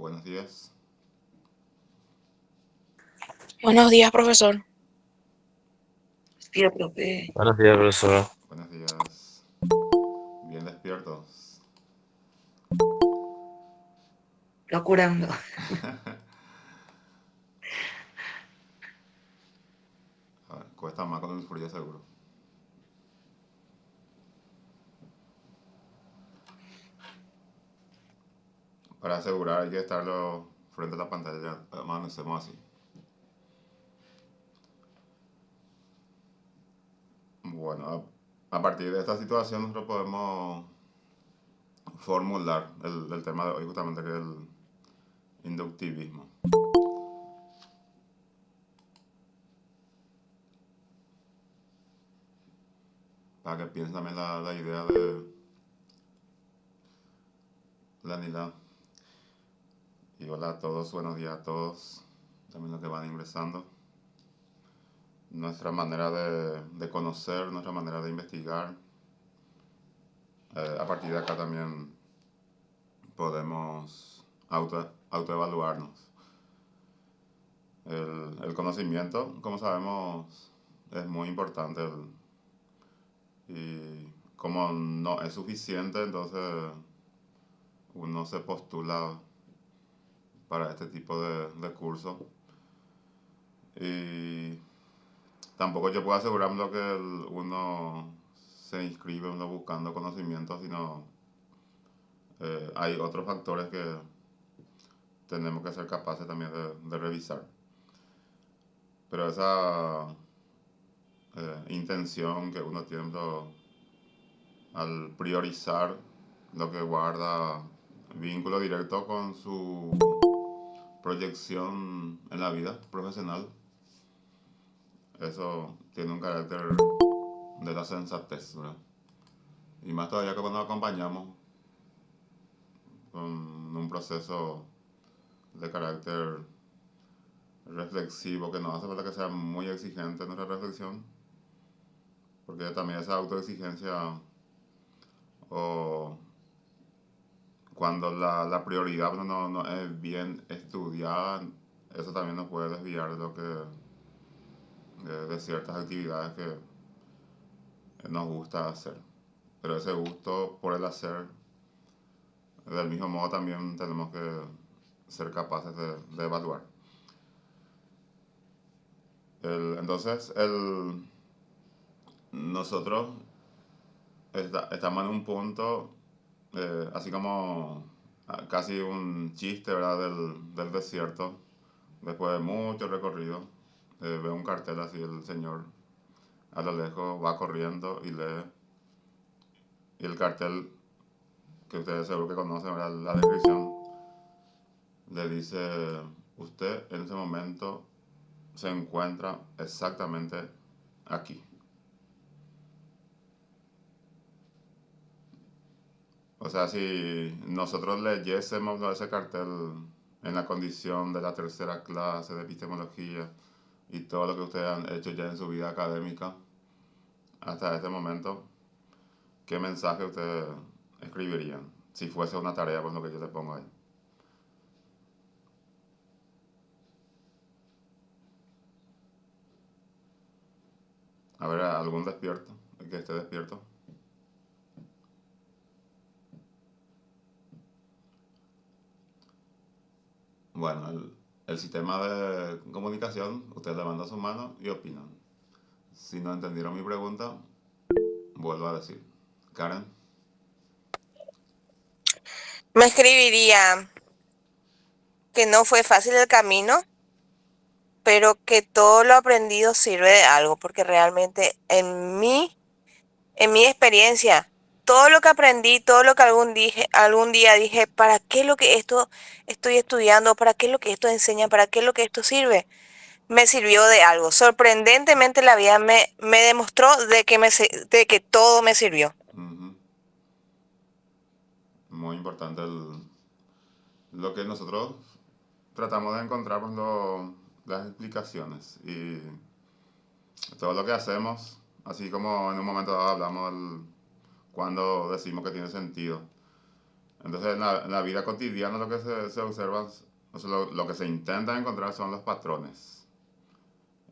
Buenos días. Buenos días, profesor. Hostia, profe, Buenos días, profesor. Buenos días. Bien despiertos. está curando. A ver, cuesta más con el frío seguro. Para asegurar hay que estarlo frente a la pantalla. Amanecemos así. Bueno, a partir de esta situación nosotros podemos formular el tema de hoy justamente que es el inductivismo. Para que piensen también la idea de la Nila. Y hola a todos, buenos días a todos, también los que van ingresando. Nuestra manera de conocer, nuestra manera de investigar. A partir de acá también podemos autoevaluarnos. El conocimiento, como sabemos, es muy importante y como no es suficiente, entonces uno se postula para este tipo de cursos. Y tampoco yo puedo asegurarme que uno se inscribe uno buscando conocimiento, sino hay otros factores que tenemos que ser capaces también de revisar. Pero esa intención que uno tiene al priorizar lo que guarda vínculo directo con su proyección en la vida profesional, eso tiene un carácter de la sensatez, ¿verdad? Y más todavía que cuando acompañamos con un proceso de carácter reflexivo, que no hace falta que sea muy exigente nuestra reflexión, porque también esa autoexigencia o cuando la prioridad no es bien estudiada, eso también nos puede desviar de ciertas actividades que nos gusta hacer. Pero ese gusto por el hacer, del mismo modo también tenemos que ser capaces de evaluar. Entonces, nosotros estamos en un punto, así como casi un chiste, ¿verdad? Del desierto. Después de mucho recorrido, ve un cartel así, el señor a lo lejos va corriendo y lee. Y el cartel, que ustedes seguro que conocen, ¿verdad? La descripción, le dice, usted en ese momento se encuentra exactamente aquí. O sea, si nosotros leyésemos ese cartel en la condición de la tercera clase de epistemología y todo lo que ustedes han hecho ya en su vida académica hasta este momento, ¿qué mensaje ustedes escribirían? Si fuese una tarea, pues lo que yo le pongo ahí. A ver, algún despierto, el que esté despierto. Bueno, el sistema de comunicación, ustedes levantan su mano y opinan. Si no entendieron mi pregunta, vuelvo a decir. Karen. Me escribiría que no fue fácil el camino, pero que todo lo aprendido sirve de algo, porque realmente en mi experiencia, todo lo que aprendí, todo lo que algún día dije, ¿para qué es lo que esto estoy estudiando? ¿Para qué es lo que esto enseña? ¿Para qué es lo que esto sirve? Me sirvió de algo. Sorprendentemente la vida me demostró de que todo me sirvió. Ujú. Muy importante lo que nosotros tratamos de encontrar pues, las explicaciones y todo lo que hacemos, así como en un momento dado hablamos cuando decimos que tiene sentido. Entonces, en la vida cotidiana lo que se observa, o sea, lo que se intenta encontrar son los patrones.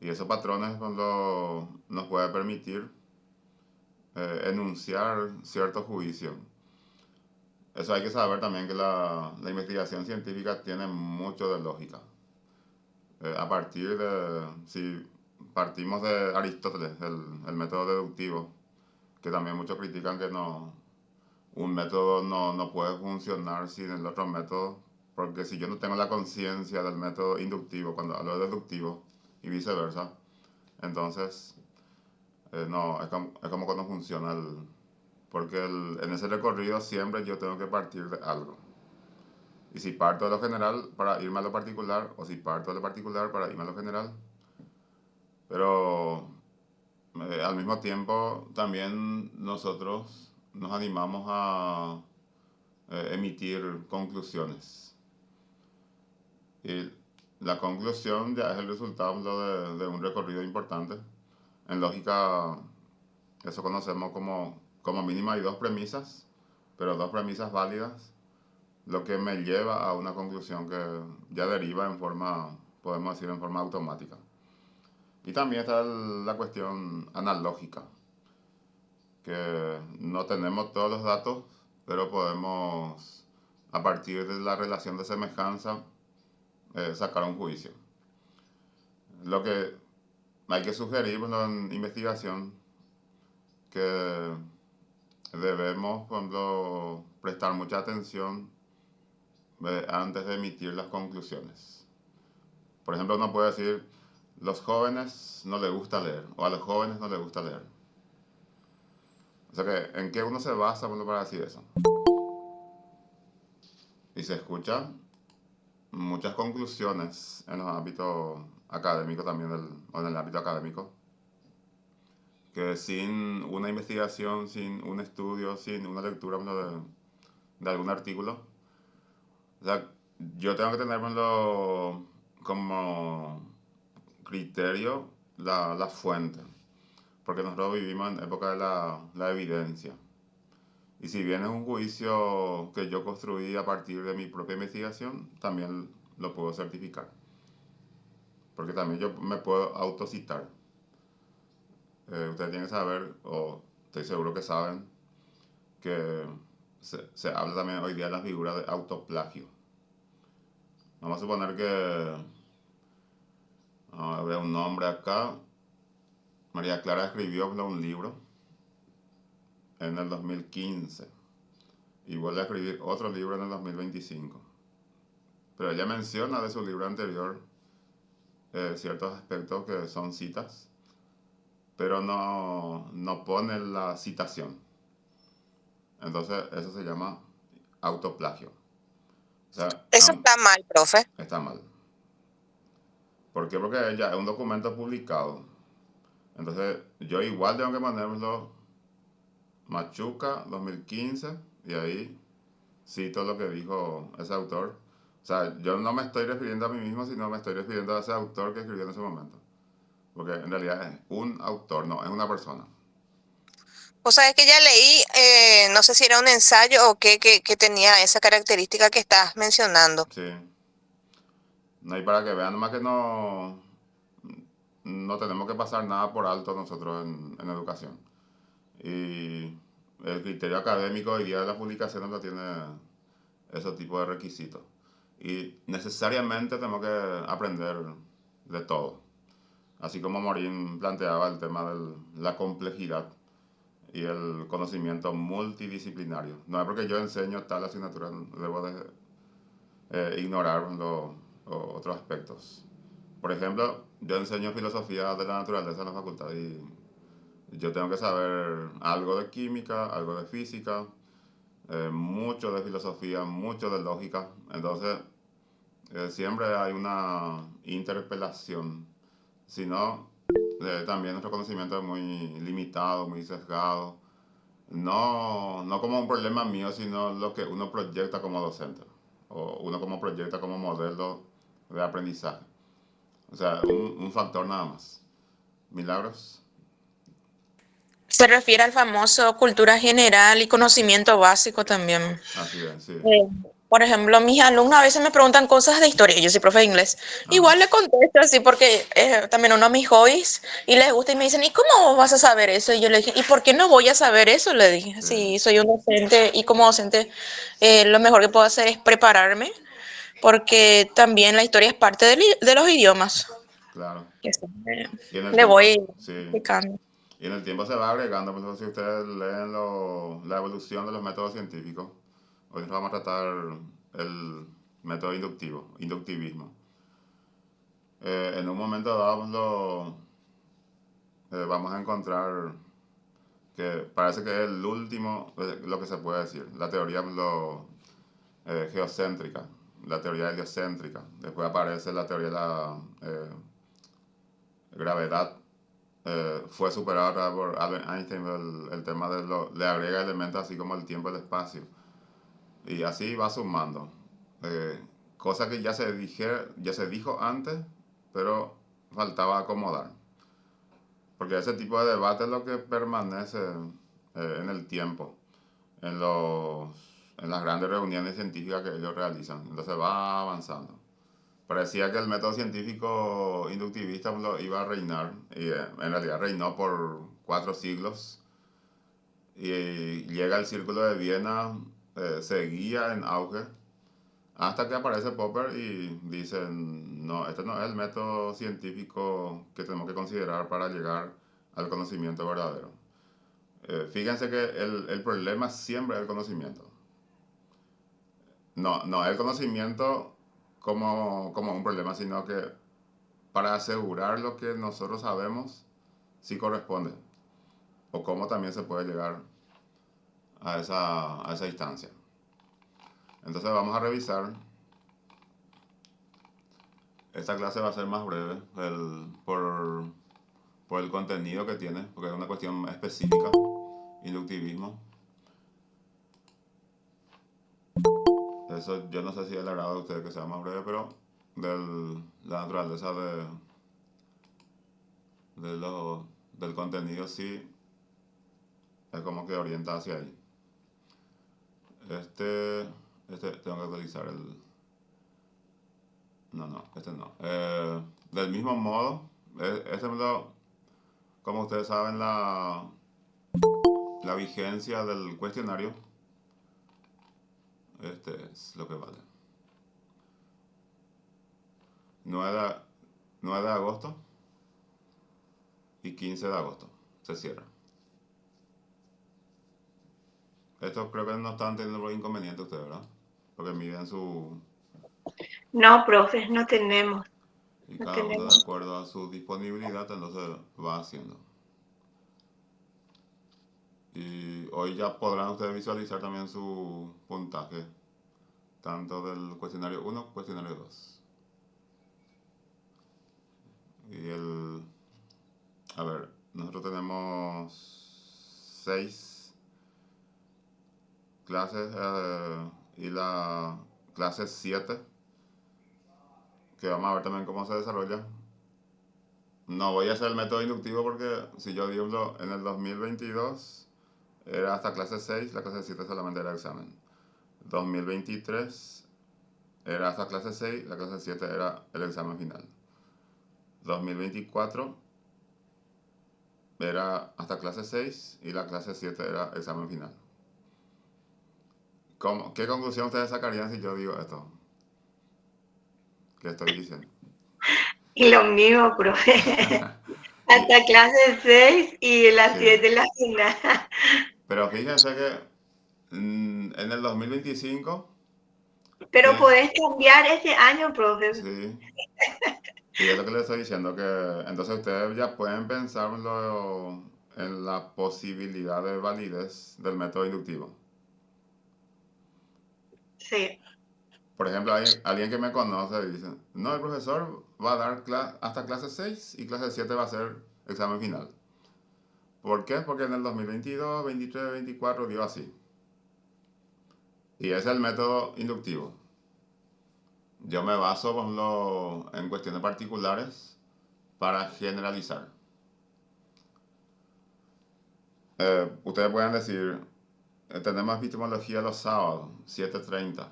Y esos patrones nos puede permitir enunciar ciertos juicios. Eso hay que saber también que la investigación científica tiene mucho de lógica. A partir de, si partimos de Aristóteles, el método deductivo, que también muchos critican que no, un método no puede funcionar sin el otro método, porque si yo no tengo la conciencia del método inductivo cuando hablo de deductivo y viceversa, entonces no, es como que no funciona porque en ese recorrido siempre yo tengo que partir de algo. Y si parto de lo general para irme a lo particular, o si parto de lo particular para irme a lo general, pero al mismo tiempo también nosotros nos animamos a emitir conclusiones. Y la conclusión ya es el resultado de un recorrido importante. En lógica, eso conocemos como mínimo hay dos premisas, pero dos premisas válidas, lo que me lleva a una conclusión que ya deriva en forma, podemos decir, en forma automática. Y también está la cuestión analógica, que no tenemos todos los datos, pero podemos, a partir de la relación de semejanza, sacar un juicio. Lo que hay que sugerir en investigación que debemos, por ejemplo, prestar mucha atención antes de emitir las conclusiones. Por ejemplo, uno puede decir, los jóvenes no les gusta leer, o a los jóvenes no les gusta leer. O sea que, ¿en qué uno se basa para decir eso? Y se escuchan muchas conclusiones en los ámbitos académicos también, o en el ámbito académico, que sin una investigación, sin un estudio, sin una lectura de algún artículo, o sea, yo tengo que tener como criterio la fuente, porque nosotros vivimos en época de la evidencia. Y si bien es un juicio que yo construí a partir de mi propia investigación, también lo puedo certificar. Porque también yo me puedo autocitar. Ustedes tienen que saber, o estoy seguro que saben, que se habla también hoy día de la figura de autoplagio. Vamos a suponer que veo un nombre acá. María Clara escribió un libro en el 2015 y vuelve a escribir otro libro en el 2025. Pero ella menciona de su libro anterior ciertos aspectos que son citas, pero no pone la citación. Entonces eso se llama autoplagio. O sea, Eso está mal, profe. está mal. ¿Por qué? Porque ya es un documento publicado. Entonces yo igual tengo que ponerlo Machuca 2015 y ahí cito lo que dijo ese autor. O sea, yo no me estoy refiriendo a mí mismo, sino me estoy refiriendo a ese autor que escribió en ese momento. Porque en realidad es un autor, no, es una persona. O sea, es que ya leí, no sé si era un ensayo o qué, que tenía esa característica que estás mencionando. Sí. No hay para que vean, nomás que no tenemos que pasar nada por alto nosotros en educación. Y el criterio académico hoy día de las publicaciones no tiene ese tipo de requisitos. Y necesariamente tenemos que aprender de todo. Así como Morín planteaba el tema de la complejidad y el conocimiento multidisciplinario. No es porque yo enseño tal asignatura, debo de ignorar otros aspectos. Por ejemplo, yo enseño filosofía de la naturaleza en la facultad y yo tengo que saber algo de química, algo de física, mucho de filosofía, mucho de lógica. Entonces, siempre hay una interpelación. Si no, también nuestro conocimiento es muy limitado, muy sesgado. No como un problema mío, sino lo que uno proyecta como docente. O uno como proyecta como modelo de aprendizaje. O sea, un factor nada más. Milagros. Se refiere al famoso cultura general y conocimiento básico también. Así es, sí. Eh, por ejemplo, mis alumnos a veces me preguntan cosas de historia, yo soy profe de inglés. Ajá, Igual le contesto así porque es también uno de mis hobbies y les gusta y me dicen, ¿y cómo vas a saber eso? Y yo le dije, ¿y por qué no voy a saber eso? Le dije, sí, si soy un docente y como docente lo mejor que puedo hacer es prepararme porque también la historia es parte de los idiomas. claro. Que siempre Y en el le tiempo, voy sí. explicando. Y en el tiempo se va agregando, por ejemplo, si ustedes leen la evolución de los métodos científicos, hoy nos vamos a tratar el método inductivo, inductivismo. En un momento dado vamos a encontrar que parece que es el último, lo que se puede decir, la teoría geocéntrica, la teoría heliocéntrica. Después aparece la teoría de la gravedad. Fue superada por Albert Einstein el tema le agrega elementos así como el tiempo y el espacio. Y así va sumando. Eh, Cosa que ya se dijo antes, pero faltaba acomodar. Porque ese tipo de debate es lo que permanece en el tiempo, en, los, en las grandes reuniones científicas que ellos realizan. Entonces va avanzando. Parecía que el método científico inductivista lo iba a reinar, y en realidad reinó por 4 siglos. Y llega el Círculo de Viena, seguía en auge, hasta que aparece Popper y dicen, no, este no es el método científico que tenemos que considerar para llegar al conocimiento verdadero. Fíjense que el problema siempre es el conocimiento. No, no el conocimiento como un problema, sino que para asegurar lo que nosotros sabemos, sí corresponde. O cómo también se puede llegar a esa instancia. Entonces vamos a revisar. Esta clase va a ser más breve por el contenido que tiene, porque es una cuestión específica, inductivismo. Eso yo no sé si es el agrado de ustedes que sea más breve, pero la naturaleza del contenido sí es como que orienta hacia ahí. Este tengo que actualizar el... No, este no. Del mismo modo, este como ustedes saben, la vigencia del cuestionario, este es lo que vale. 9 de, 9 de agosto y 15 de agosto se cierra. Esto creo que no están teniendo inconveniente ustedes, ¿verdad? Porque miden No, profes, no tenemos, y no cada uno de tenemos. acuerdo a su disponibilidad, entonces va haciendo. Y hoy ya podrán ustedes visualizar también su puntaje, tanto del cuestionario 1 como cuestionario 2. Y a ver, nosotros tenemos 6 clases y la clase 7, que vamos a ver también cómo se desarrolla. No voy a hacer el método inductivo porque si yo digo en el 2022 era hasta clase 6, la clase 7 solamente era examen. 2023 era hasta clase 6, la clase 7 era el examen final. 2024 era hasta clase 6 y la clase 7 era examen final. ¿Qué conclusión ustedes sacarían si yo digo esto? ¿Qué estoy diciendo? Y lo mismo, profe. Y- Hasta clase 6 y las sí, 7 la final. pero fíjense que en el 2025, Pero tiene, podés cambiar este año, profe. sí, y es lo que les estoy diciendo, que entonces ustedes ya pueden pensar en la posibilidad de validez del método inductivo. Sí. Por ejemplo, hay alguien que me conoce y dice, no, el profesor va a dar hasta clase 6 y clase 7 va a ser examen final. ¿Por qué? Porque en el 2022, 23, 24 dio así. Y ese es el método inductivo. Yo me baso en cuestiones particulares para generalizar. Ustedes pueden decir, tenemos epistemología los sábados, 7:30.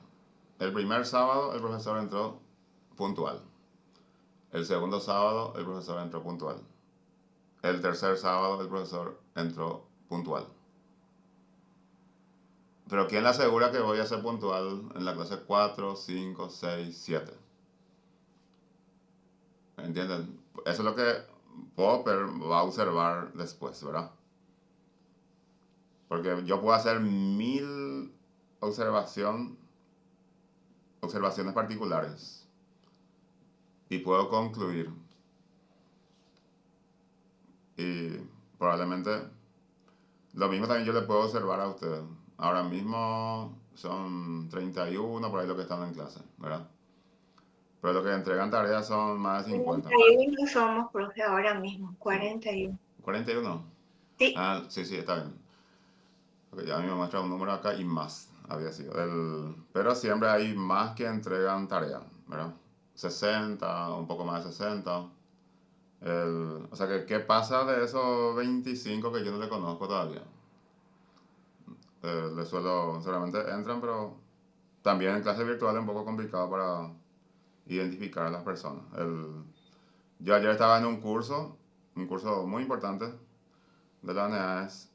El primer sábado el profesor entró puntual. El segundo sábado el profesor entró puntual. El tercer sábado el profesor entró puntual. Pero ¿quién le asegura que voy a ser puntual en la clase 4, 5, 6, 7? ¿Entienden? Eso es lo que Popper va a observar después, ¿verdad? Porque yo puedo hacer 1000 observaciones particulares y puedo concluir. Y probablemente lo mismo también yo le puedo observar a ustedes. Ahora mismo son 31 por ahí lo que están en clase, ¿verdad? Pero los que entregan tareas son más de 50. 41 somos, profe, ahora mismo, 41. ¿41? Sí. Ah, sí, está bien. Porque ya a mí me muestra un número acá y más había sido. Pero siempre hay más que entregan tareas, ¿verdad? 60, un poco más de 60. O sea, ¿qué pasa de esos 25 que yo no le conozco todavía? Seguramente entran, pero también en clase virtual es un poco complicado para identificar a las personas. Yo ayer estaba en un curso muy importante de la UNEAES,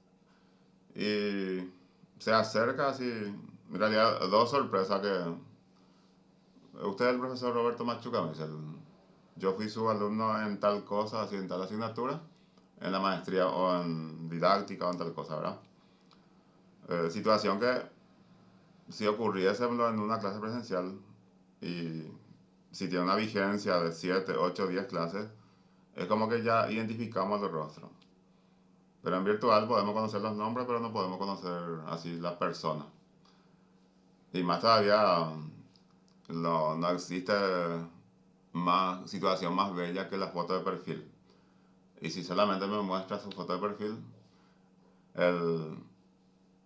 y se acerca así, en realidad, dos sorpresas que... Usted es el profesor Roberto Machuca, me dice, yo fui su alumno en tal cosa, así en tal asignatura, en la maestría o en didáctica o en tal cosa, ¿verdad? Situación que si ocurriese en una clase presencial y si tiene una vigencia de 7, 8, 10 clases, es como que ya identificamos los rostros. Pero en virtual podemos conocer los nombres, pero no podemos conocer así las personas. Y más todavía, no existe más situación más bella que la foto de perfil. Y si solamente me muestra su foto de perfil,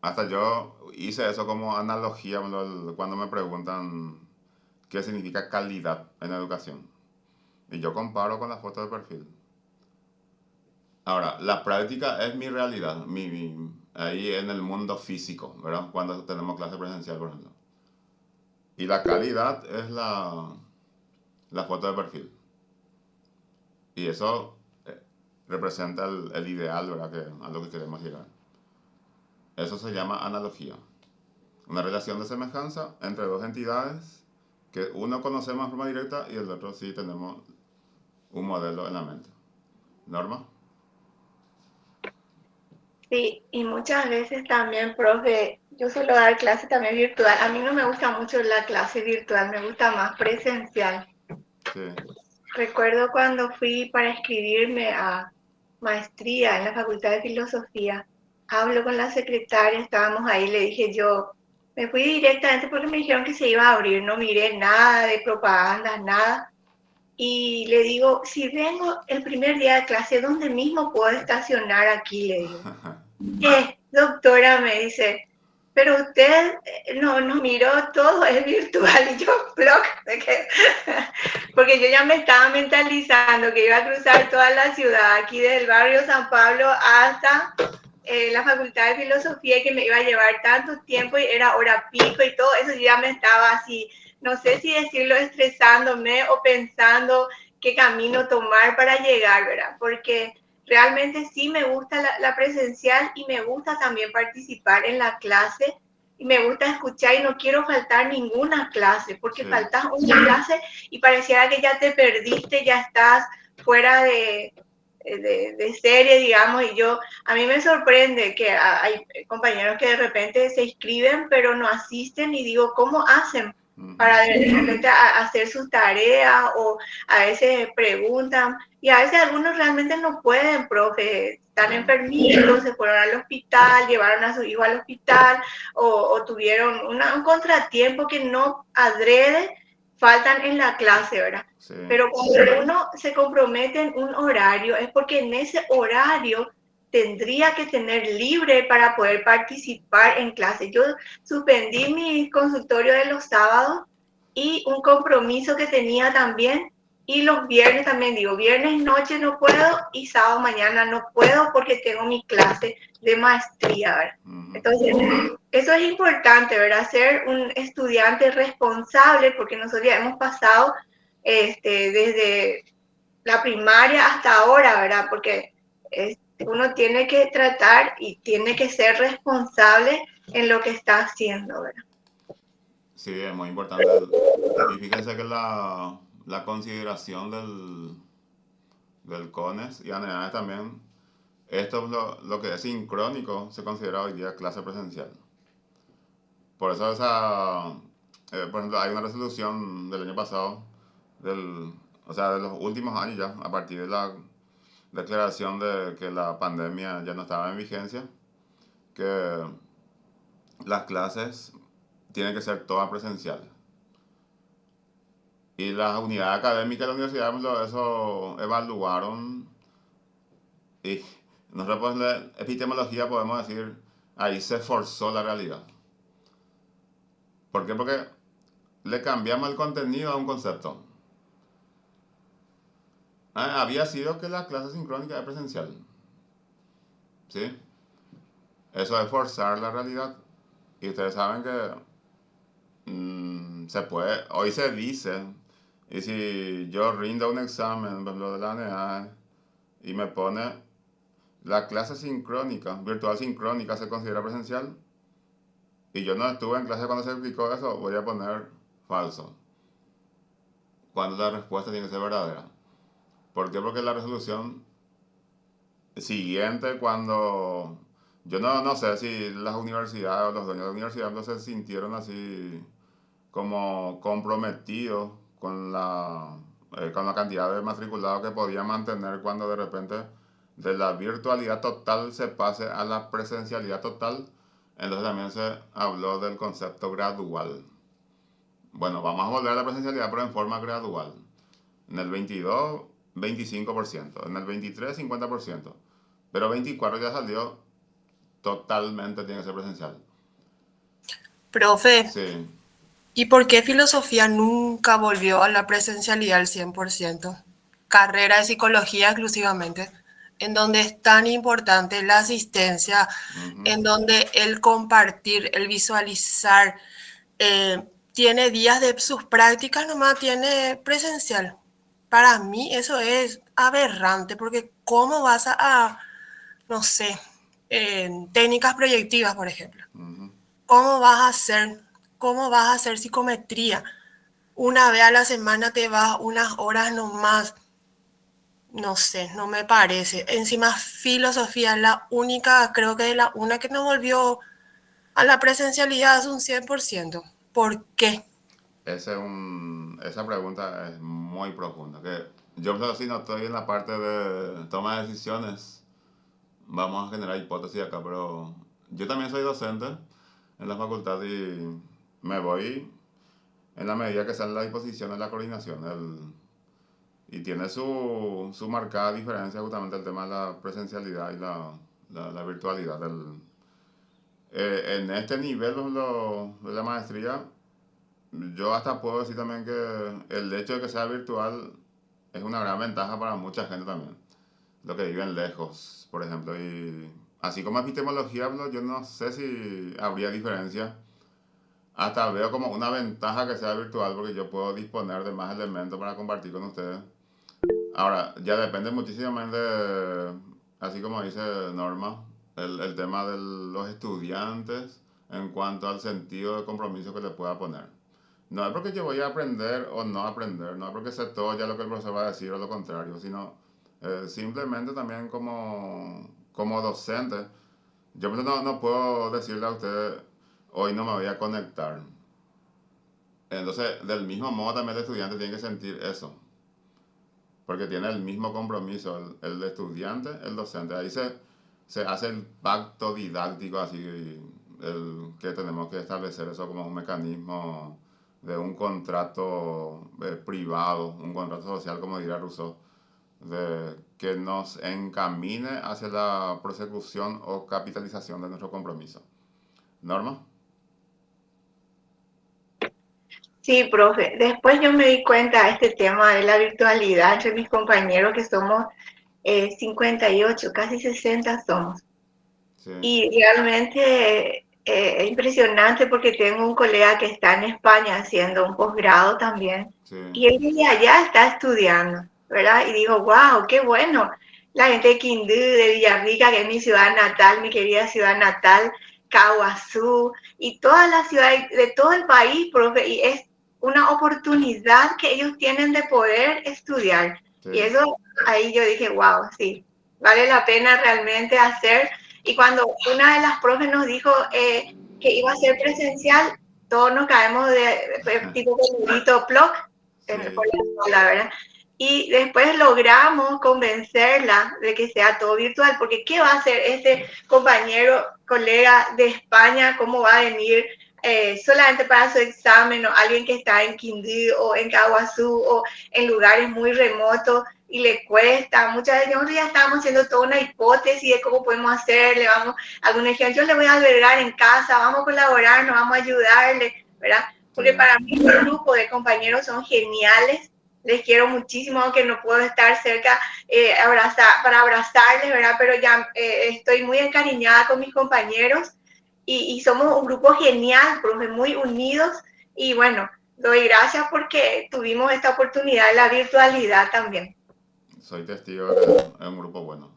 hasta yo hice eso como analogía cuando me preguntan qué significa calidad en educación. Y yo comparo con la foto de perfil. Ahora, la práctica es mi realidad, ahí en el mundo físico, ¿verdad? Cuando tenemos clase presencial, por ejemplo. Y la calidad es la foto de perfil. Y eso representa el ideal, ¿verdad? A lo que queremos llegar. Eso se llama analogía. Una relación de semejanza entre dos entidades que uno conocemos de forma directa y el otro sí tenemos un modelo en la mente. ¿Norma? Sí, y muchas veces también, profe, yo suelo dar clase también virtual. A mí no me gusta mucho la clase virtual, me gusta más presencial. Sí. Recuerdo cuando fui para inscribirme a maestría en la Facultad de Filosofía, hablo con la secretaria, estábamos ahí, le dije yo, me fui directamente porque me dijeron que se iba a abrir, no miré nada de propaganda, nada. Y le digo, si vengo el primer día de clase, ¿dónde mismo puedo estacionar aquí? Le digo. Doctora, me dice, pero usted nos miró todo, es virtual. Y yo, block, porque yo ya me estaba mentalizando que iba a cruzar toda la ciudad, aquí desde el barrio San Pablo hasta la Facultad de Filosofía, y que me iba a llevar tanto tiempo y era hora pico y todo eso. Yo ya me estaba así, no sé si decirlo, estresándome o pensando qué camino tomar para llegar, ¿verdad? Porque realmente sí me gusta la presencial y me gusta también participar en la clase y me gusta escuchar y no quiero faltar ninguna clase, porque Sí. faltas una clase y pareciera que ya te perdiste, ya estás fuera de serie, digamos, y a mí me sorprende que hay compañeros que de repente se inscriben pero no asisten y digo, ¿cómo hacen para de repente hacer sus tareas? O a veces preguntan y a veces algunos realmente no pueden, profe, están enfermitos, se fueron al hospital, llevaron a su hijo al hospital o tuvieron un contratiempo que no adrede, faltan en la clase, ¿verdad? Sí. Pero cuando uno se compromete en un horario es porque en ese horario tendría que tener libre para poder participar en clase. Yo suspendí mi consultorio de los sábados y un compromiso que tenía también, Y los viernes también digo, viernes noche no puedo y sábado mañana no puedo porque tengo mi clase de maestría, ¿verdad? Entonces, eso es importante, ¿verdad? Ser un estudiante responsable, porque nosotros ya hemos pasado desde la primaria hasta ahora, ¿verdad? Porque uno tiene que tratar y tiene que ser responsable en lo que está haciendo, ¿verdad? Sí, es muy importante. Y fíjense que la consideración del CONES y ANEADES también, esto es lo que es sincrónico, se considera hoy día clase presencial. Por eso por ejemplo, hay una resolución del año pasado, o sea, de los últimos años ya, a partir de la declaración de que la pandemia ya no estaba en vigencia, que las clases tienen que ser todas presenciales. Y las unidades académicas de la universidad eso evaluaron y nosotros pues, epistemología podemos decir, ahí se forzó la realidad. ¿Por qué? Porque le cambiamos el contenido a un concepto. Había sido que la clase sincrónica es presencial. ¿Sí? Eso es forzar la realidad. Y ustedes saben que se puede, hoy se dice, y si yo rindo un examen, por ejemplo, de la ANEA, y me pone la clase sincrónica, virtual sincrónica se considera presencial, y yo no estuve en clase cuando se explicó eso, voy a poner falso. Cuando la respuesta tiene que ser verdadera. ¿Por qué? Porque la resolución siguiente, cuando yo no sé si las universidades o los dueños de la universidad no se sintieron así como comprometidos con la cantidad de matriculados que podían mantener cuando de repente de la virtualidad total se pase a la presencialidad total. Entonces también se habló del concepto gradual. Bueno, vamos a volver a la presencialidad, pero en forma gradual. En el 22, 25%. En el 23, 50%. Pero 24 ya salió totalmente, tiene que ser presencial. Profe, Sí. ¿y por qué filosofía nunca volvió a la presencialidad al 100%? Carrera de psicología exclusivamente, en donde es tan importante la asistencia, en donde el compartir, el visualizar, tiene días de sus prácticas, nomás tiene presencial. Para mí eso es aberrante, porque ¿cómo vas no sé, técnicas proyectivas, por ejemplo? ¿Cómo vas a hacer, cómo vas a hacer psicometría? Una vez a la semana te vas unas horas nomás. No sé, no me parece. Encima filosofía es la única, creo que es la una que no volvió a la presencialidad es un 100%. ¿Por qué? Esa pregunta es muy profunda. Que yo si no estoy en la parte de toma de decisiones, vamos a generar hipótesis acá, pero yo también soy docente en la facultad y me voy en la medida que sean las disposiciones de la coordinación. Y tiene su marcada diferencia justamente el tema de la presencialidad y la virtualidad. En este nivel de la maestría, yo hasta puedo decir también que el hecho de que sea virtual es una gran ventaja para mucha gente también. Los que viven lejos, por ejemplo. Y así como epistemología hablo, yo no sé si habría diferencia. Hasta veo como una ventaja que sea virtual porque yo puedo disponer de más elementos para compartir con ustedes. Ahora, ya depende muchísimo de, así como dice Norma, el tema de los estudiantes en cuanto al sentido de compromiso que le pueda poner. No es porque yo voy a aprender o no aprender, no es porque sé todo ya lo que el profesor va a decir o lo contrario, sino simplemente también como docente. Yo no puedo decirle a usted, hoy no me voy a conectar. Entonces, del mismo modo también el estudiante tiene que sentir eso, porque tiene el mismo compromiso el estudiante, el docente. Ahí se hace el pacto didáctico, así que tenemos que establecer eso como un mecanismo de un contrato privado, un contrato social, como diría Rousseau, que nos encamine hacia la prosecución o capitalización de nuestro compromiso. Norma. Sí, profe. Después yo me di cuenta de este tema de la virtualidad entre mis compañeros, que somos 58, casi 60 somos. Sí, Y realmente es impresionante porque tengo un colega que está en España haciendo un posgrado también, sí, y él desde allá está estudiando, ¿verdad? Y digo, wow, qué bueno. La gente de Quindú, de Villarrica, que es mi ciudad natal, mi querida ciudad natal, Caguazú, y todas las ciudades de todo el país, profe, y es una oportunidad que ellos tienen de poder estudiar. sí, Y eso, ahí yo dije, wow, sí, vale la pena realmente hacer. Y cuando una de las profes nos dijo que iba a ser presencial, todos nos caemos de tipo peludito, ploc, por sí, la escuela, ¿verdad? Y después logramos convencerla de que sea todo virtual, porque ¿qué va a hacer este compañero, colega de España? ¿Cómo va a venir solamente para su examen, o alguien que está en Quindío o en Caguazú o en lugares muy remotos y le cuesta? Muchas veces nosotros ya estamos haciendo toda una hipótesis de cómo podemos hacerle, vamos, algún ejemplo, yo le voy a albergar en casa, vamos a colaborar, nos vamos a ayudarle, ¿verdad? sí, Porque para mí el grupo de compañeros son geniales, les quiero muchísimo, aunque no puedo estar cerca para abrazarles, ¿verdad? Pero ya estoy muy encariñada con mis compañeros y somos un grupo genial, profe, muy unidos, y bueno, doy gracias porque tuvimos esta oportunidad de la virtualidad también. soy testigo de que es un grupo bueno.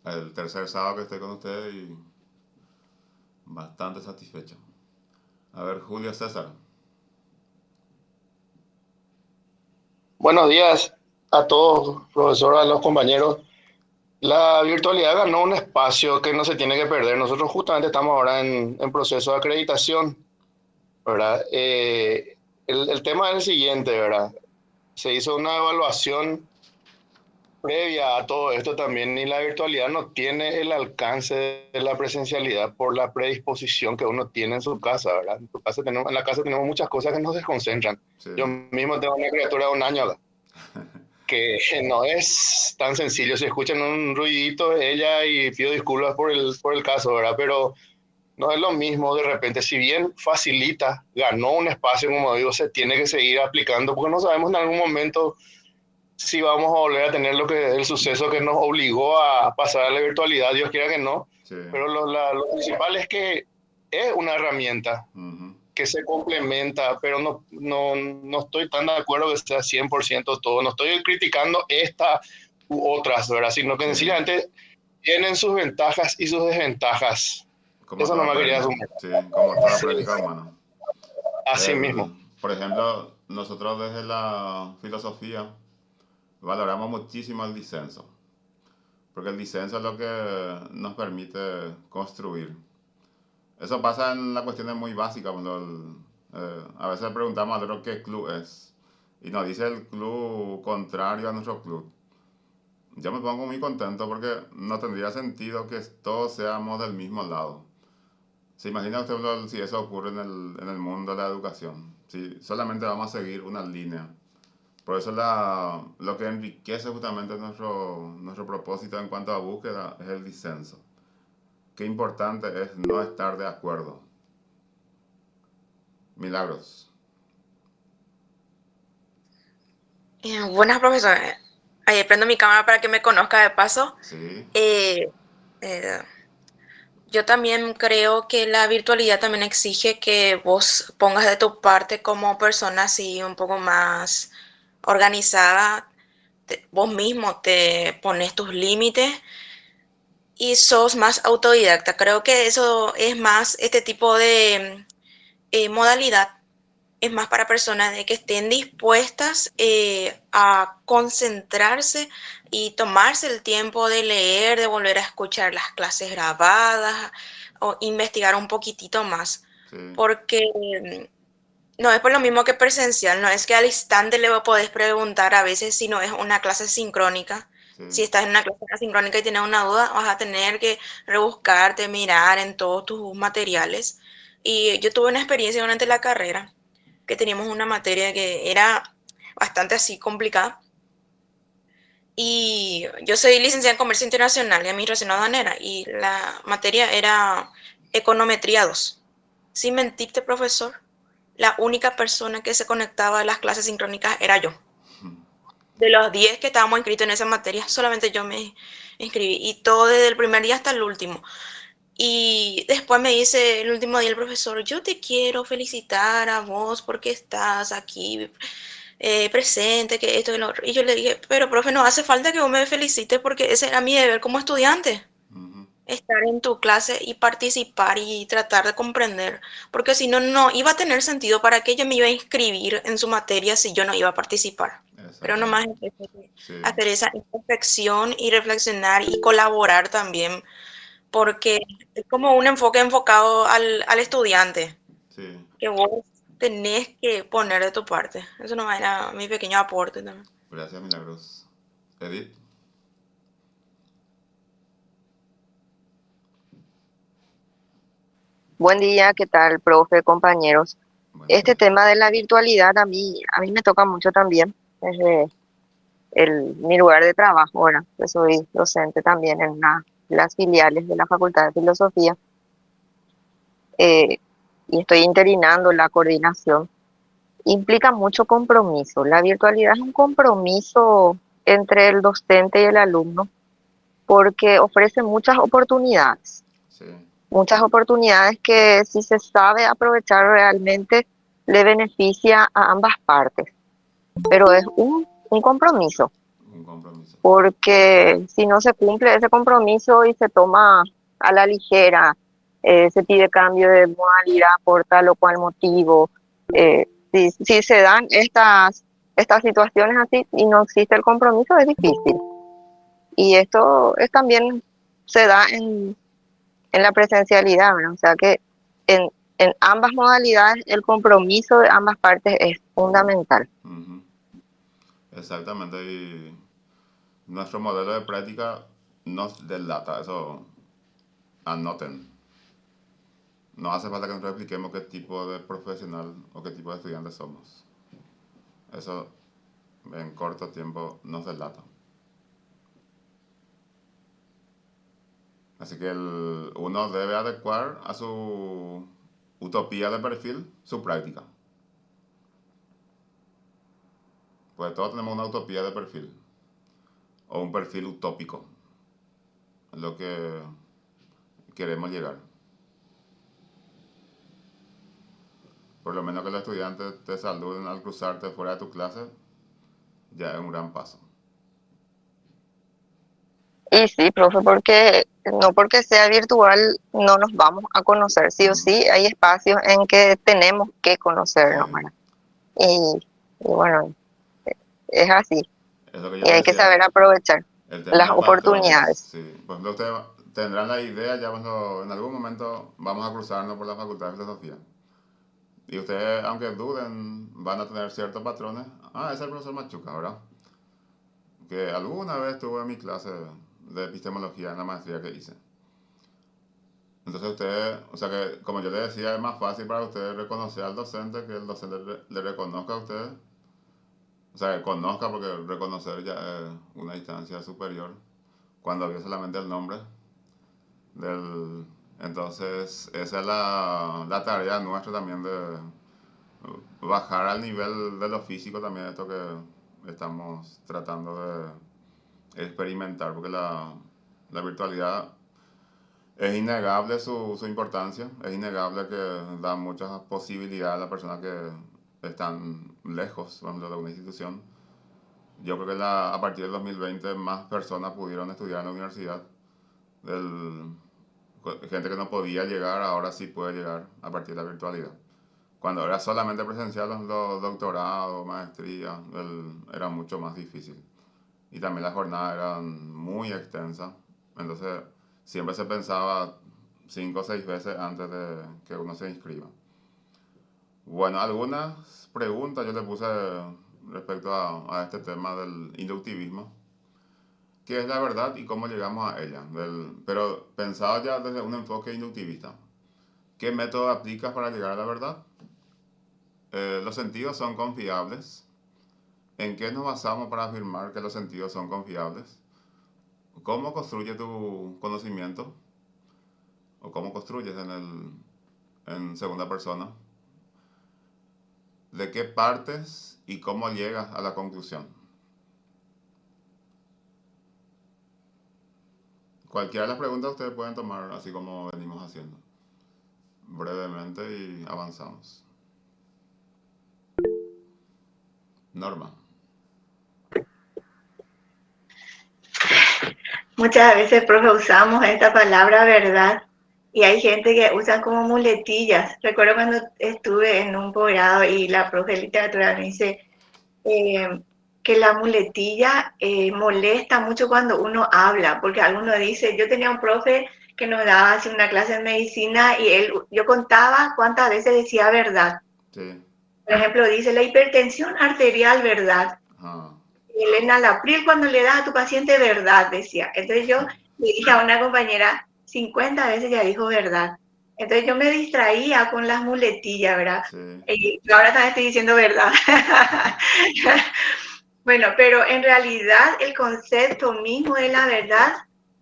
El tercer sábado que estoy con ustedes y bastante satisfecho. A ver, Julio César. Buenos días a todos, profesor, a los compañeros. La virtualidad ganó un espacio que no se tiene que perder. Nosotros justamente estamos ahora en proceso de acreditación, ¿verdad? El tema es el siguiente, ¿verdad? Se hizo una evaluación previa a todo esto también y la virtualidad no tiene el alcance de la presencialidad por la predisposición que uno tiene en su casa, ¿verdad? En la casa tenemos muchas cosas que nos desconcentran. Sí, Yo mismo tengo una criatura de 1 año acá, que no es tan sencillo. Si escuchan un ruidito de ella y pido disculpas por el caso, ¿verdad? Pero no es lo mismo de repente. Si bien facilita, ganó un espacio, como digo, se tiene que seguir aplicando porque no sabemos en algún momento si vamos a volver a tener el suceso que nos obligó a pasar a la virtualidad, Dios quiera que no. sí. Pero lo principal es que es una herramienta Ujú. que se complementa, pero no estoy tan de acuerdo que sea 100% todo. No estoy criticando esta u otras, ¿verdad? Sino que Sí. sencillamente tienen sus ventajas y sus desventajas. Como Eso no toda me quería práctica. asumir. Sí, como toda Sí, práctica humana. así mismo. Por ejemplo, nosotros desde la filosofía valoramos muchísimo el disenso, porque el disenso es lo que nos permite construir. Eso pasa en las cuestiones muy básicas, cuando a veces preguntamos al otro qué club es, y nos dice el club contrario a nuestro club. Yo me pongo muy contento porque no tendría sentido que todos seamos del mismo lado. ¿Se imagina usted si eso ocurre en el mundo de la educación? Si solamente vamos a seguir una línea. Por eso lo que enriquece justamente nuestro propósito en cuanto a búsqueda es el disenso. Qué importante es no estar de acuerdo. Milagros. Buenas, profesor. Ahí prendo mi cámara para que me conozca de paso. Sí, Eh, eh, yo también creo que la virtualidad también exige que vos pongas de tu parte como persona así un poco más organizada. Vos mismo te pones tus límites y sos más autodidacta. Creo que eso es más este tipo de modalidad. Es más para personas de que estén dispuestas a concentrarse y tomarse el tiempo de leer, de volver a escuchar las clases grabadas o investigar un poquitito más. sí, Porque no es por lo mismo que presencial, no es que al instante le podés preguntar a veces si no es una clase sincrónica. sí, Si estás en una clase asincrónica y tienes una duda, vas a tener que rebuscarte, mirar en todos tus materiales. Y yo tuve una experiencia durante la carrera que teníamos una materia que era bastante así complicada. Y yo soy licenciada en Comercio Internacional y Administración Aduanera y la materia era Econometría 2. Sin mentirte, profesor, la única persona que se conectaba a las clases sincrónicas era yo. De los 10 que estábamos inscritos en esa materia, solamente yo me inscribí y todo desde el primer día hasta el último. Y después me dice el último día el profesor, yo te quiero felicitar a vos porque estás aquí presente, que esto y lo otro. Y yo le dije, pero profe, no hace falta que vos me felicites porque ese era mi deber como estudiante, Ujú. estar en tu clase y participar y tratar de comprender, porque si no, no iba a tener sentido para qué yo me iba a inscribir en su materia si yo no iba a participar. Pero nomás Exactamente. empecé a Sí, hacer esa introspección y reflexionar y colaborar también, porque es como un enfoque enfocado al estudiante, sí. que vos tenés que poner de tu parte. Eso no era mi pequeño aporte también. Gracias, Milagros. Edith, Buen día, ¿qué tal, profe, compañeros? buen Este día. tema de la virtualidad a mí me toca mucho también desde mi lugar de trabajo, ahora que soy docente también en una de las filiales de la Facultad de Filosofía, eh, y estoy interinando la coordinación. Implica mucho compromiso. La virtualidad es un compromiso entre el docente y el alumno porque ofrece Sí, muchas oportunidades que si se sabe aprovechar realmente le beneficia a ambas partes, pero es un compromiso, un compromiso. porque si no se cumple ese compromiso y se toma a la ligera, se pide cambio de modalidad por tal o cual motivo, si se dan estas situaciones así y no existe el compromiso, es difícil. Y esto es también se da en la presencialidad, ¿verdad? O sea que en, en ambas modalidades el compromiso de ambas partes es fundamental. Ujú. Exactamente. Y nuestro modelo de práctica nos delata. Eso anoten. No hace falta que nosotros expliquemos qué tipo de profesional o qué tipo de estudiante somos. Eso en corto tiempo nos delata. Así que uno debe adecuar a su utopía de perfil su práctica. Pues todos tenemos una utopía de perfil o un perfil utópico, es lo que queremos llegar. Por lo menos que los estudiantes te saluden al cruzarte fuera de tu clase, ya es un gran paso. Y sí, profe, porque no porque sea virtual no nos vamos a conocer, sí o Ujú. sí hay espacios en que tenemos que Sí, conocernos, ¿verdad? Y bueno, es así, es lo que yo y le hay que decía, saber aprovechar el tema las de patrones. oportunidades. Sí. Por ejemplo, ustedes tendrán la idea ya cuando en algún momento vamos a cruzarnos por la Facultad de Filosofía. Y ustedes, aunque duden, van a tener ciertos patrones. Ah, ese es el profesor Machuca, ¿verdad? Que alguna vez tuve en mi clase de epistemología en la maestría que hice. Entonces ustedes, o sea que como yo les decía, es más fácil para ustedes reconocer al docente que el docente le reconozca a ustedes. O sea, que conozca porque reconocer ya es una distancia superior cuando vio solamente el nombre del... Entonces, esa es la tarea nuestra también de bajar al nivel de lo físico también esto que estamos tratando de experimentar, porque la virtualidad es innegable su importancia, es innegable que da muchas posibilidades a las personas que están lejos, por ejemplo, de una institución. Yo creo que a partir del 2020 más personas pudieron estudiar en la universidad. Del, gente que no podía llegar, ahora sí puede llegar a partir de la virtualidad. Cuando era solamente presencial, los doctorados, maestrías, era mucho más difícil. Y también las jornadas eran muy extensas. Entonces, siempre se pensaba 5 o 6 veces antes de que uno se inscriba. Bueno, algunas preguntas yo le puse respecto a este tema del inductivismo. ¿Qué es la verdad y cómo llegamos a ella? Pero pensado ya desde un enfoque inductivista. ¿Qué método aplicas para llegar a la verdad? Los sentidos son confiables. ¿En qué nos basamos para afirmar que los sentidos son confiables? ¿Cómo construye tu conocimiento? ¿O cómo construyes en segunda persona? ¿De qué partes y cómo llegas a la conclusión? Cualquiera de las preguntas ustedes pueden tomar así como venimos haciendo, brevemente y avanzamos. Norma. Muchas veces, profe, usamos esta palabra verdad y hay gente que usa como muletillas. Recuerdo cuando estuve en un posgrado y la profe de literatura me dice que la muletilla molesta mucho cuando uno habla, porque alguno dice, yo tenía un profe que nos daba así una clase de medicina y yo contaba cuántas veces decía verdad. Sí. Por ejemplo, dice la hipertensión arterial, verdad. Ajá. El enalapril cuando le das a tu paciente, verdad, decía. Entonces yo le dije a una compañera, 50 veces ya dijo verdad. Entonces yo me distraía con las muletillas, ¿verdad? Sí. Y ahora también estoy diciendo verdad. Bueno, pero en realidad el concepto mismo de la verdad,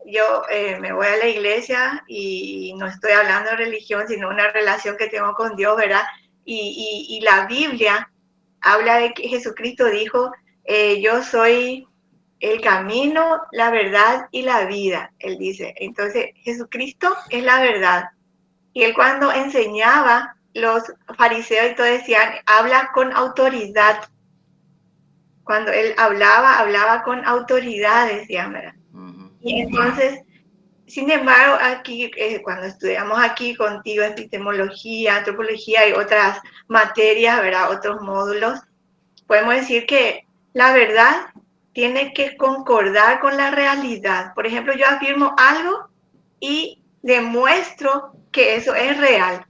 yo me voy a la iglesia y no estoy hablando de religión, sino una relación que tengo con Dios, ¿verdad? Y la Biblia habla de que Jesucristo dijo, yo soy el camino, la verdad y la vida, él dice. Entonces, Jesucristo es la verdad. Y él cuando enseñaba, los fariseos y todos decían, habla con autoridad. Cuando él hablaba con autoridad, decían, ¿verdad? Uh-huh. Y entonces, sin embargo, aquí, cuando estudiamos aquí contigo epistemología, antropología y otras materias, ¿verdad? Otros módulos, podemos decir que la verdad tiene que concordar con la realidad. Por ejemplo, yo afirmo algo y demuestro que eso es real.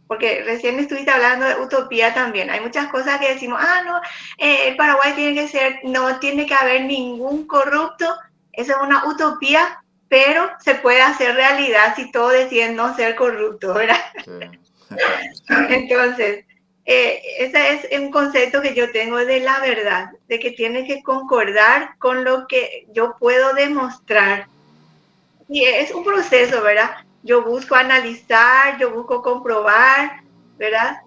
Porque recién estuviste hablando de utopía también. Hay muchas cosas que decimos, no, el Paraguay tiene que ser, no tiene que haber ningún corrupto. Eso es una utopía, pero se puede hacer realidad si todos deciden no ser corruptos, ¿verdad? Sí. Entonces, ese es un concepto que yo tengo de la verdad, de que tiene que concordar con lo que yo puedo demostrar. Y es un proceso, ¿verdad? Yo busco analizar, yo busco comprobar, ¿verdad?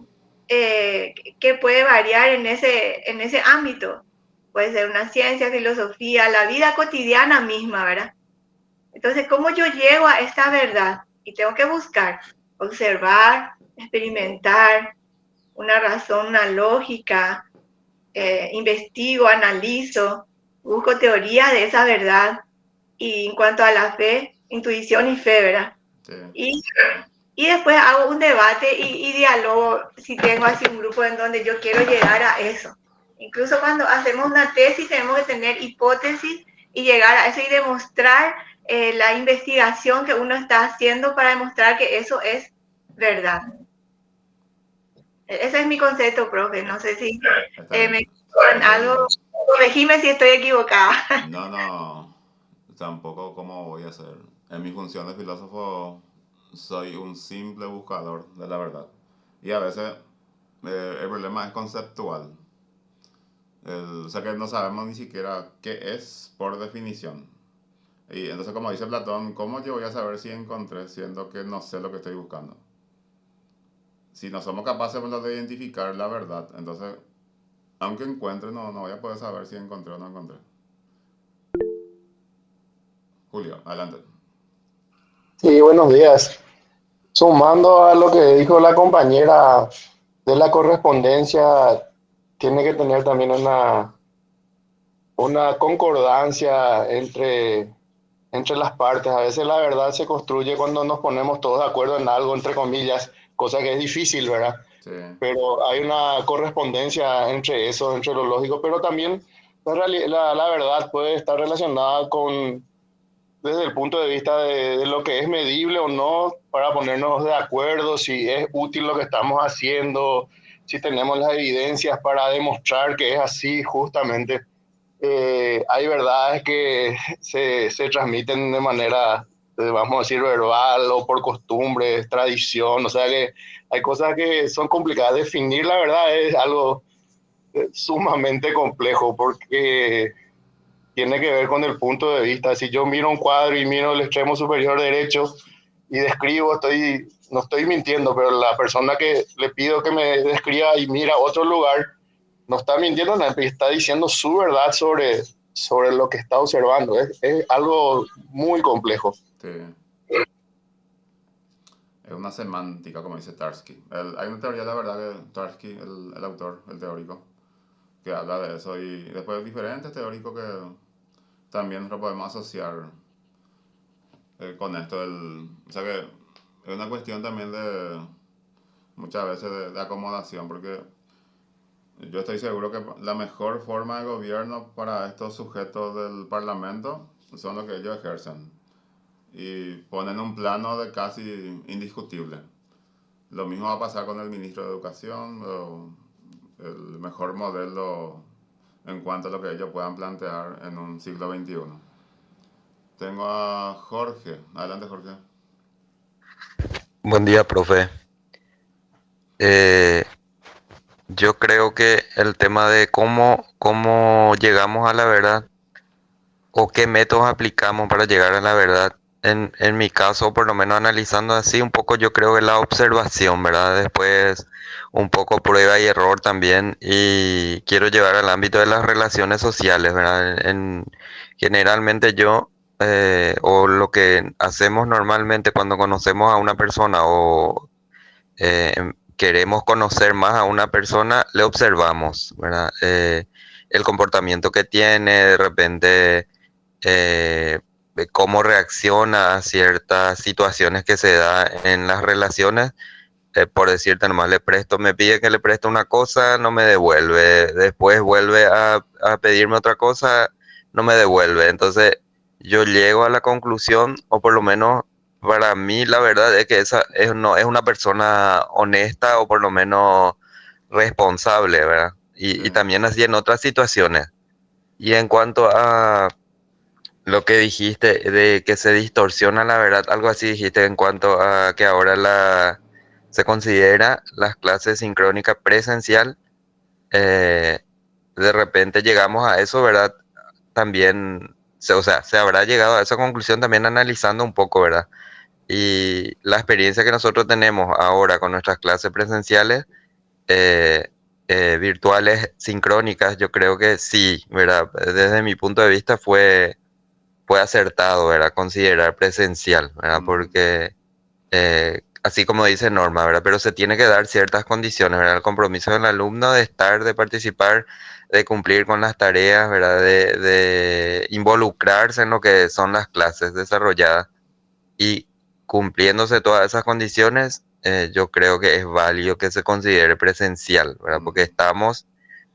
Que puede variar en ese ámbito. Puede ser una ciencia, filosofía, la vida cotidiana misma, ¿verdad? Entonces, ¿cómo yo llego a esta verdad? Y tengo que buscar, observar, experimentar, una razón, una lógica, investigo, analizo, busco teoría de esa verdad. Y en cuanto a la fe, intuición y fe, ¿verdad? Sí. Y después hago un debate y diálogo si tengo así un grupo en donde yo quiero llegar a eso. Incluso cuando hacemos una tesis tenemos que tener hipótesis y llegar a eso y demostrar la investigación que uno está haciendo para demostrar que eso es verdad. Ese es mi concepto, profe. No sé si me con algo. Corregime si estoy equivocada. No, tampoco cómo voy a hacer. En mi función de filósofo soy un simple buscador de la verdad. Y a veces el problema es conceptual. O sea que no sabemos ni siquiera qué es por definición. Y entonces como dice Platón, ¿cómo yo voy a saber si encontré siendo que no sé lo que estoy buscando? Si no somos capaces de identificar la verdad, entonces aunque encuentre no voy a poder saber si encontré o no encontré. Julio, adelante. Sí, buenos días. Sumando a lo que dijo la compañera de la correspondencia, tiene que tener también una concordancia entre las partes. A veces la verdad se construye cuando nos ponemos todos de acuerdo en algo, entre comillas, cosa que es difícil, ¿verdad? Sí. Pero hay una correspondencia entre eso, entre lo lógico, pero también la verdad puede estar relacionada desde el punto de vista de lo que es medible o no, para ponernos de acuerdo si es útil lo que estamos haciendo, si tenemos las evidencias para demostrar que es así justamente. Hay verdades que se transmiten de manera, vamos a decir, verbal o por costumbre, tradición, o sea que hay cosas que son complicadas. Definir la verdad es algo sumamente complejo porque tiene que ver con el punto de vista. Si yo miro un cuadro y miro el extremo superior derecho y describo, estoy no estoy mintiendo, pero la persona que le pido que me describa y mira otro lugar, no está mintiendo, está diciendo su verdad sobre lo que está observando. Es algo muy complejo. Sí. Es una semántica, como dice Tarski. Hay una teoría, la verdad, que Tarski, el autor, el teórico, que habla de eso. Y después diferentes teóricos que también lo podemos asociar con esto. O sea que es una cuestión también de muchas veces de acomodación, porque yo estoy seguro que la mejor forma de gobierno para estos sujetos del Parlamento son los que ellos ejercen y ponen un plano de casi indiscutible. Lo mismo va a pasar con el ministro de Educación, el mejor modelo en cuanto a lo que ellos puedan plantear en un siglo XXI. Tengo a Jorge. Adelante, Jorge. Buen día, profe. Eh, yo creo que el tema de cómo llegamos a la verdad o qué métodos aplicamos para llegar a la verdad, en mi caso, por lo menos analizando así un poco, yo creo que la observación, ¿verdad? Después un poco prueba y error también y quiero llevar al ámbito de las relaciones sociales, ¿verdad? Generalmente o lo que hacemos normalmente cuando conocemos a una persona o queremos conocer más a una persona, le observamos, ¿verdad? El comportamiento que tiene, de repente, de cómo reacciona a ciertas situaciones que se da en las relaciones. Por decirte nomás, me pide que le preste una cosa, no me devuelve, después vuelve a pedirme otra cosa, no me devuelve. Entonces, yo llego a la conclusión, o por lo menos para mí la verdad es que no es una persona honesta o por lo menos responsable, ¿verdad? Sí. Y también así en otras situaciones. Y en cuanto a lo que dijiste de que se distorsiona la verdad, algo así dijiste en cuanto a que ahora se considera las clases sincrónica presencial, eh, de repente llegamos a eso, ¿verdad? También, o sea, se habrá llegado a esa conclusión también analizando un poco, ¿verdad? Y la experiencia que nosotros tenemos ahora con nuestras clases presenciales, eh, virtuales, sincrónicas, yo creo que sí, ¿verdad? Desde mi punto de vista fue acertado, ¿verdad? Considerar presencial, ¿verdad? Ujú. Porque así como dice Norma, ¿verdad? Pero se tiene que dar ciertas condiciones, ¿verdad? El compromiso del alumno de estar, de participar, de cumplir con las tareas, ¿verdad? De involucrarse en lo que son las clases desarrolladas y cumpliéndose todas esas condiciones, yo creo que es válido que se considere presencial, ¿verdad? Porque Ujú.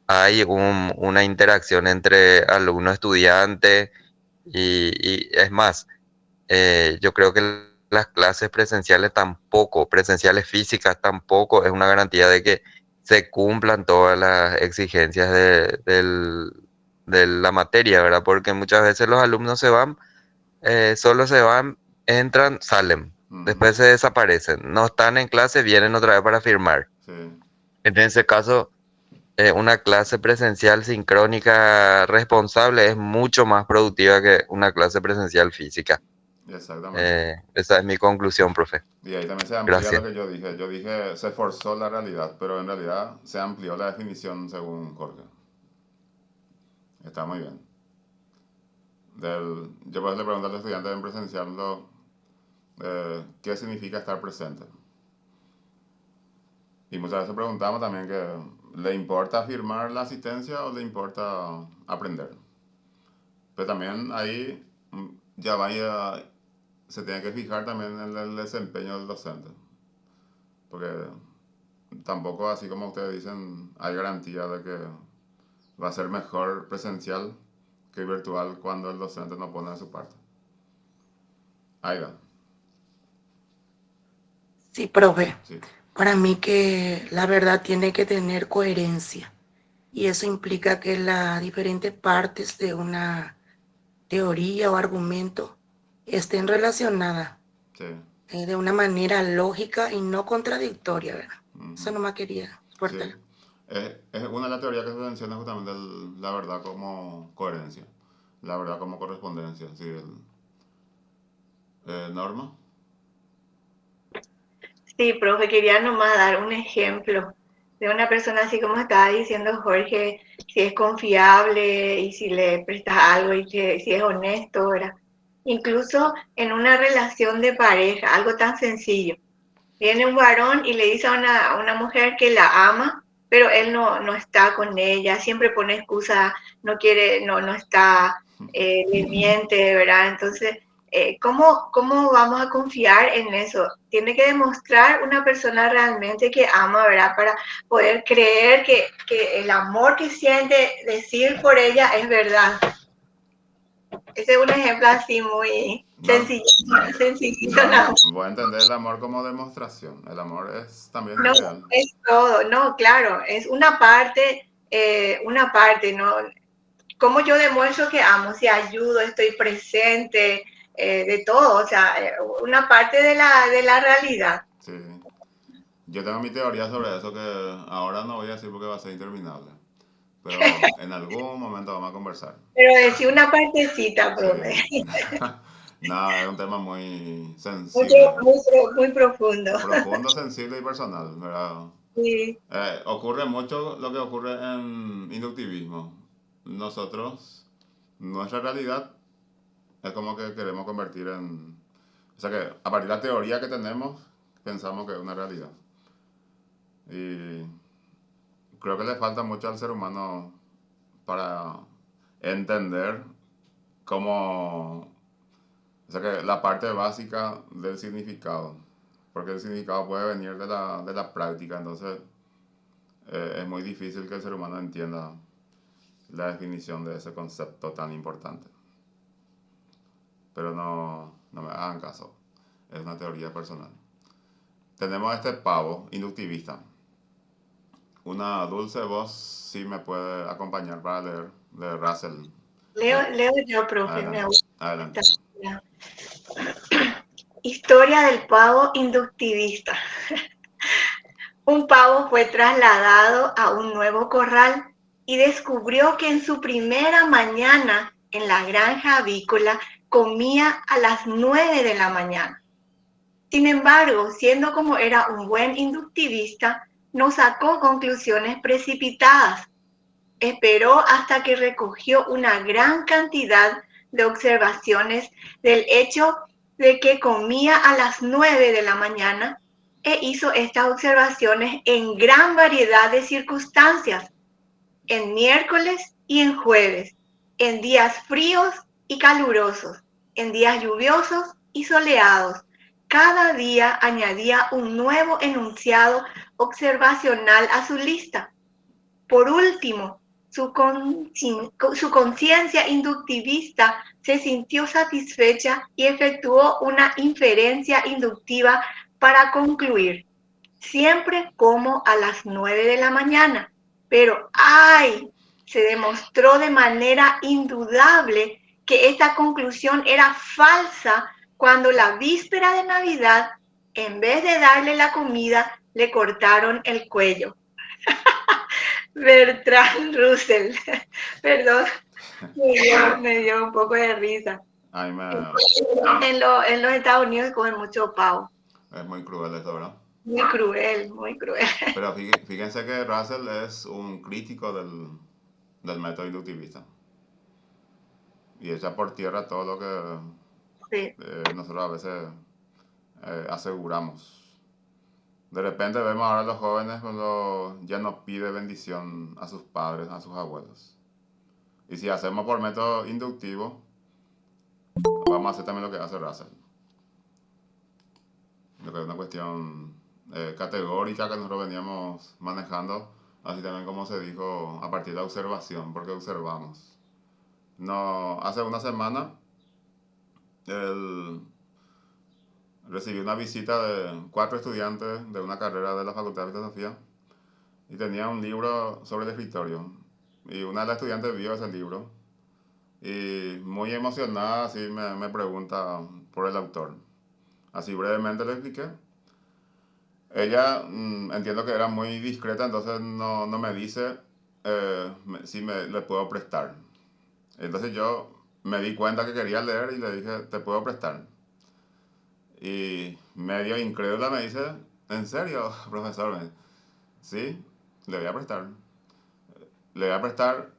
hay una interacción entre alumno-estudiante y es más, yo creo que las clases presenciales tampoco, presenciales físicas tampoco es una garantía de que se cumplan todas las exigencias de la materia, ¿verdad? Porque muchas veces los alumnos solo se van, entran, salen, Ujú. después se desaparecen, no están en clase, vienen otra vez para firmar. Sí, En ese caso, una clase presencial sincrónica responsable es mucho más productiva que una clase presencial física. exactamente. Esa es mi conclusión, profe. Y ahí también se amplía lo Gracias. que yo dije. Yo dije, se forzó la realidad, pero en realidad se amplió la definición según Jorge. Está muy bien. Yo pues le pregunto a los estudiantes en presencial qué significa estar presente. Y muchas veces preguntamos también que le importa firmar la asistencia o le importa aprender. Pero también ahí ya vaya, se tiene que fijar también en el desempeño del docente. Porque tampoco, así como ustedes dicen, hay garantía de que va a ser mejor presencial que virtual cuando el docente no pone de su parte. Ahí va. Sí, profe. Sí. Para mí que la verdad tiene que tener coherencia y eso implica que las diferentes partes de una teoría o argumento estén relacionadas Sí. de una manera lógica y no contradictoria, ¿verdad? Eso Ujú. no me quería Sí. aportar. Es una de las teorías que se menciona justamente la verdad como coherencia, la verdad como correspondencia. Sí, Norma. Sí, profe, quería nomás dar un ejemplo de una persona así como estaba diciendo Jorge, si es confiable y si le prestas algo y si es honesto, ¿verdad? Incluso en una relación de pareja, algo tan sencillo. Viene un varón y le dice a una mujer que la ama, pero él no está con ella, siempre pone excusa, no quiere, no está, le miente, ¿verdad? Entonces, ¿cómo vamos a confiar en eso? Tiene que demostrar una persona realmente que ama, ¿verdad? Para poder creer que el amor que siente decir por ella es verdad. Ese es un ejemplo así muy sencillito, No, voy a entender el amor como demostración. El amor es también No, real. es todo, no, claro, es una parte, ¿no? ¿Cómo yo demuestro que amo? Si ayudo, estoy presente, de todo, o sea, una parte de la realidad. Sí. Yo tengo mi teoría sobre eso que ahora no voy a decir porque va a ser interminable. Pero en algún momento vamos a conversar. Pero decir una partecita, profe, Sí. No, es un tema muy mucho, sensible. muy profundo. Profundo, sensible y personal, ¿verdad? Sí, Ocurre mucho lo que ocurre en inductivismo. Nosotros, nuestra realidad es como que queremos convertir en... O sea que a partir de la teoría que tenemos, pensamos que es una realidad. Y creo que le falta mucho al ser humano para entender cómo... O sea que la parte básica del significado. Porque el significado puede venir de la práctica, entonces es muy difícil que el ser humano entienda la definición de ese concepto tan importante. Pero no me hagan caso, es una teoría personal. Tenemos este pavo inductivista. Una dulce voz sí me puede acompañar para leer de Russell. leo yo, profe, me Adelante, gusta. adelante. Historia del pavo inductivista. Un pavo fue trasladado a un nuevo corral y descubrió que en su primera mañana en la granja avícola comía a las 9 de la mañana. Sin embargo, siendo como era un buen inductivista, no sacó conclusiones precipitadas. Esperó hasta que recogió una gran cantidad de observaciones del hecho de que comía a las 9 de la mañana e hizo estas observaciones en gran variedad de circunstancias, en miércoles y en jueves, en días fríos y calurosos, en días lluviosos y soleados. Cada día añadía un nuevo enunciado observacional a su lista. Por último, su conciencia inductivista se sintió satisfecha y efectuó una inferencia inductiva para concluir: siempre como a las 9 de la mañana, pero ¡ay! Se demostró de manera indudable que esta conclusión era falsa cuando la víspera de Navidad, en vez de darle la comida, le cortaron el cuello. Bertrand Russell. Perdón, me dio un poco de risa. Ay, En los Estados Unidos comen mucho pavo. es muy cruel esto, ¿verdad? Muy cruel, muy cruel. Pero fíjense que Russell es un crítico del método inductivista. Y echa por tierra todo lo que Sí, nosotros a veces aseguramos. De repente vemos ahora a los jóvenes cuando ya no pide bendición a sus padres, a sus abuelos. Y si hacemos por método inductivo, vamos a hacer también lo que hace Russell. Lo que es una cuestión categórica que nosotros veníamos manejando, así también como se dijo a partir de la observación, porque observamos. No, hace una semana él recibió una visita de 4 estudiantes de una carrera de la Facultad de Filosofía y tenía un libro sobre el escritorio. Y una de las estudiantes vio ese libro y muy emocionada así me pregunta por el autor. Así brevemente le expliqué. Ella entiendo que era muy discreta, entonces no me dice si le puedo prestar. Entonces yo me di cuenta que quería leer y le dije, te puedo prestar. Y medio incrédula me dice, ¿En serio, profesor? Sí, le voy a prestar. Le voy a prestar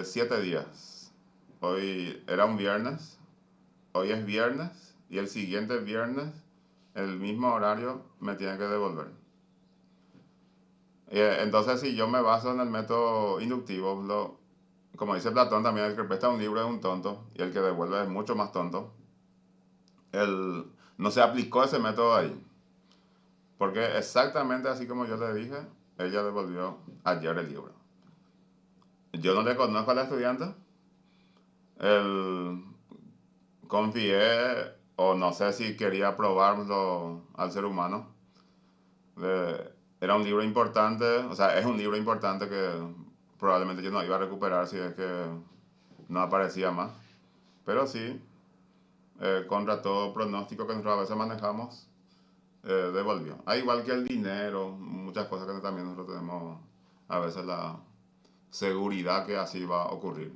7 días. Hoy era un viernes, hoy es viernes y el siguiente viernes, el mismo horario, me tiene que devolver. Entonces, si yo me baso en el método inductivo, como dice Platón también, el que presta un libro es un tonto y el que devuelve es mucho más tonto. No se aplicó ese método ahí. Porque exactamente así como yo le dije, ella devolvió ayer el libro. Yo no le conozco a la estudiante. El, Confié, o no sé si quería probarlo al ser humano. Era un libro importante, o sea, es un libro importante que probablemente yo no iba a recuperar si es que no aparecía más. Pero sí, contra todo pronóstico que nosotros a veces manejamos, devolvió. Igual que el dinero, muchas cosas que también nosotros tenemos a veces la seguridad que así va a ocurrir.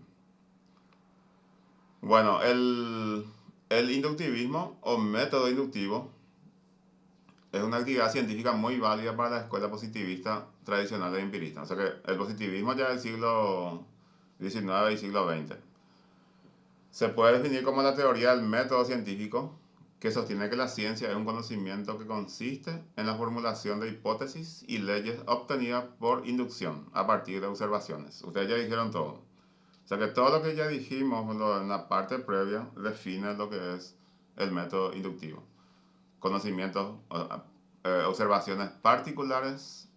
Bueno, el inductivismo o método inductivo es una actividad científica muy válida para la escuela positivista tradicional e empirista. O sea que el positivismo ya del siglo XIX y siglo XX se puede definir como la teoría del método científico que sostiene que la ciencia es un conocimiento que consiste en la formulación de hipótesis y leyes obtenidas por inducción a partir de observaciones. Ustedes ya dijeron todo. O sea que todo lo que ya dijimos en la parte previa define lo que es el método inductivo. Conocimientos, observaciones particulares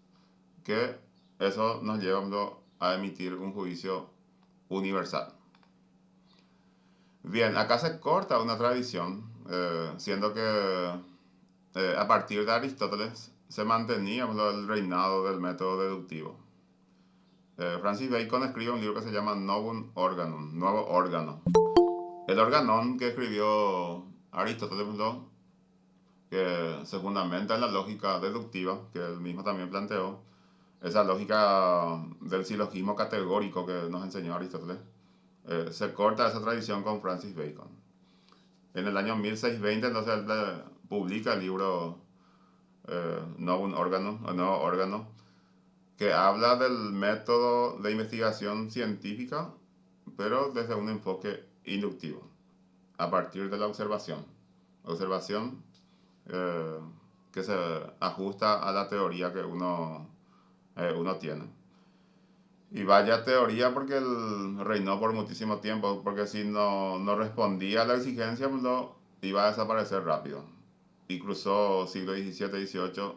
que eso nos lleva a emitir un juicio universal. Bien, acá se corta una tradición, siendo que a partir de Aristóteles se mantenía el reinado del método deductivo. Francis Bacon escribe un libro que se llama Novum Organum, Nuevo Órgano. El organón que escribió Aristóteles, que se fundamenta en la lógica deductiva, que él mismo también planteó, esa lógica del silogismo categórico que nos enseñó Aristóteles, se corta esa tradición con Francis Bacon. En el año 1620 entonces él publica el libro Novum Organum, o Nuevo Órgano, que habla del método de investigación científica, pero desde un enfoque inductivo, a partir de la observación. Observación que se ajusta a la teoría que uno tiene. Y vaya teoría porque él reinó por muchísimo tiempo, porque si no respondía a la exigencia, iba a desaparecer rápido. Y cruzó siglo XVII, XVIII,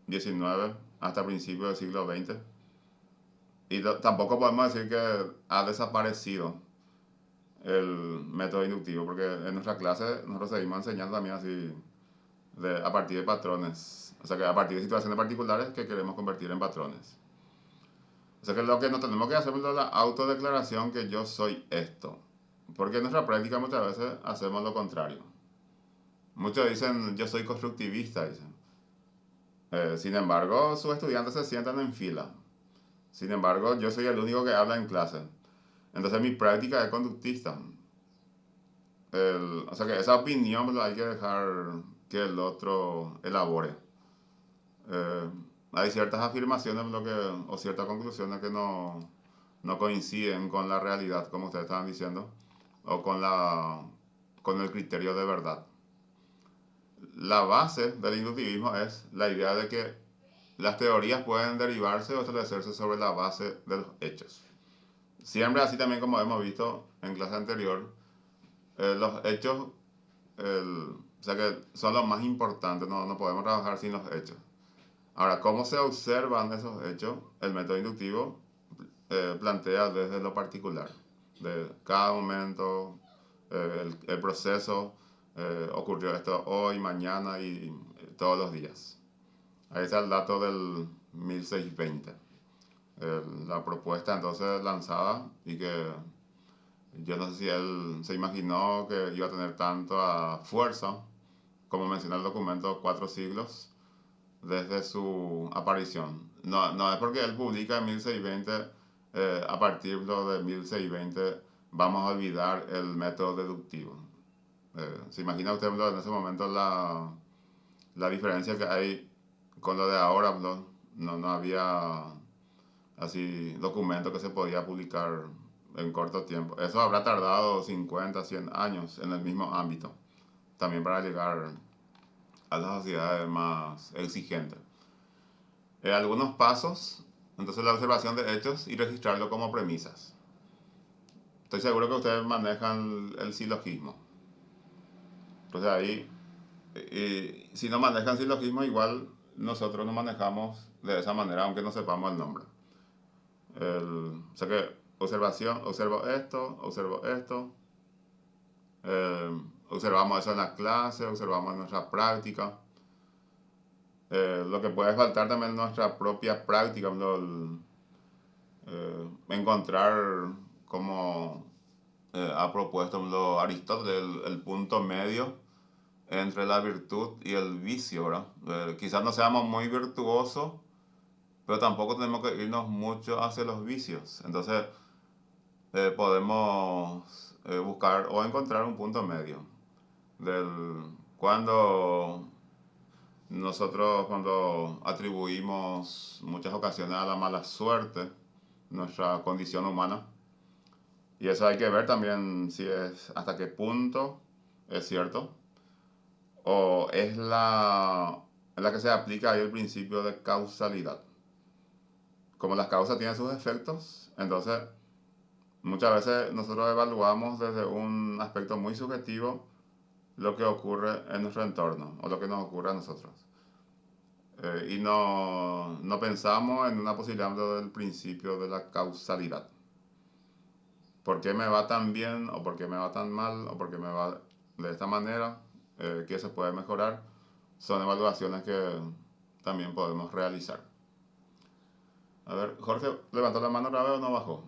XIX, hasta principios del siglo XX. Y tampoco podemos decir que ha desaparecido el método inductivo, porque en nuestra clase nosotros seguimos enseñando también así, a partir de patrones. O sea que a partir de situaciones particulares que queremos convertir en patrones. O sea que lo que no tenemos que hacer es la autodeclaración que yo soy esto. Porque en nuestra práctica muchas veces hacemos lo contrario. Muchos dicen, yo soy constructivista, dicen. Sin embargo, sus estudiantes se sientan en fila. Sin embargo, yo soy el único que habla en clase. Entonces mi práctica es conductista. O sea que esa opinión hay que dejar que el otro elabore. Hay ciertas afirmaciones o ciertas conclusiones que no coinciden con la realidad, como ustedes estaban diciendo, o con el criterio de verdad. La base del inductivismo es la idea de que las teorías pueden derivarse o establecerse sobre la base de los hechos. Siempre así también como hemos visto en clase anterior, los hechos o sea que son los más importantes, no podemos trabajar sin los hechos. Ahora, ¿cómo se observan esos hechos? El método inductivo plantea desde lo particular, de cada momento, el proceso, ocurrió esto hoy, mañana y todos los días. Ahí está el dato del 1620. La propuesta entonces lanzada y que yo no sé si él se imaginó que iba a tener tanta fuerza, como menciona el documento, 4 siglos desde su aparición. No es porque él publica en 1620, a partir de 1620 vamos a olvidar el método deductivo. ¿Se imagina usted en ese momento la diferencia que hay con lo de ahora, no había así documentos que se podía publicar en corto tiempo. Eso habrá tardado 50, 100 años en el mismo ámbito, también para llegar a las sociedades más exigentes. Algunos pasos, entonces la observación de hechos y registrarlo como premisas. Estoy seguro que ustedes manejan el silogismo. Entonces ahí, si no manejan silogismo, igual nosotros nos manejamos de esa manera, aunque no sepamos el nombre. O sea que observación, observo esto, observamos eso en la clase, observamos en nuestra práctica. Lo que puede faltar también en nuestra propia práctica, encontrar como ha propuesto Aristóteles el punto medio entre la virtud y el vicio, ¿verdad? Quizás no seamos muy virtuosos, pero tampoco tenemos que irnos mucho hacia los vicios. Entonces podemos buscar o encontrar un punto medio cuando nosotros cuando atribuimos muchas ocasiones a la mala suerte nuestra condición humana. Y eso hay que ver también si es hasta qué punto es cierto o es la que se aplica ahí el principio de causalidad. Como las causas tienen sus efectos, entonces muchas veces nosotros evaluamos desde un aspecto muy subjetivo lo que ocurre en nuestro entorno o lo que nos ocurre a nosotros. Y no pensamos en una posibilidad del principio de la causalidad. ¿Por qué me va tan bien o por qué me va tan mal o por qué me va de esta manera? ¿Qué se puede mejorar? Son evaluaciones que también podemos realizar. A ver, Jorge, ¿levantó la mano otra vez o no bajó?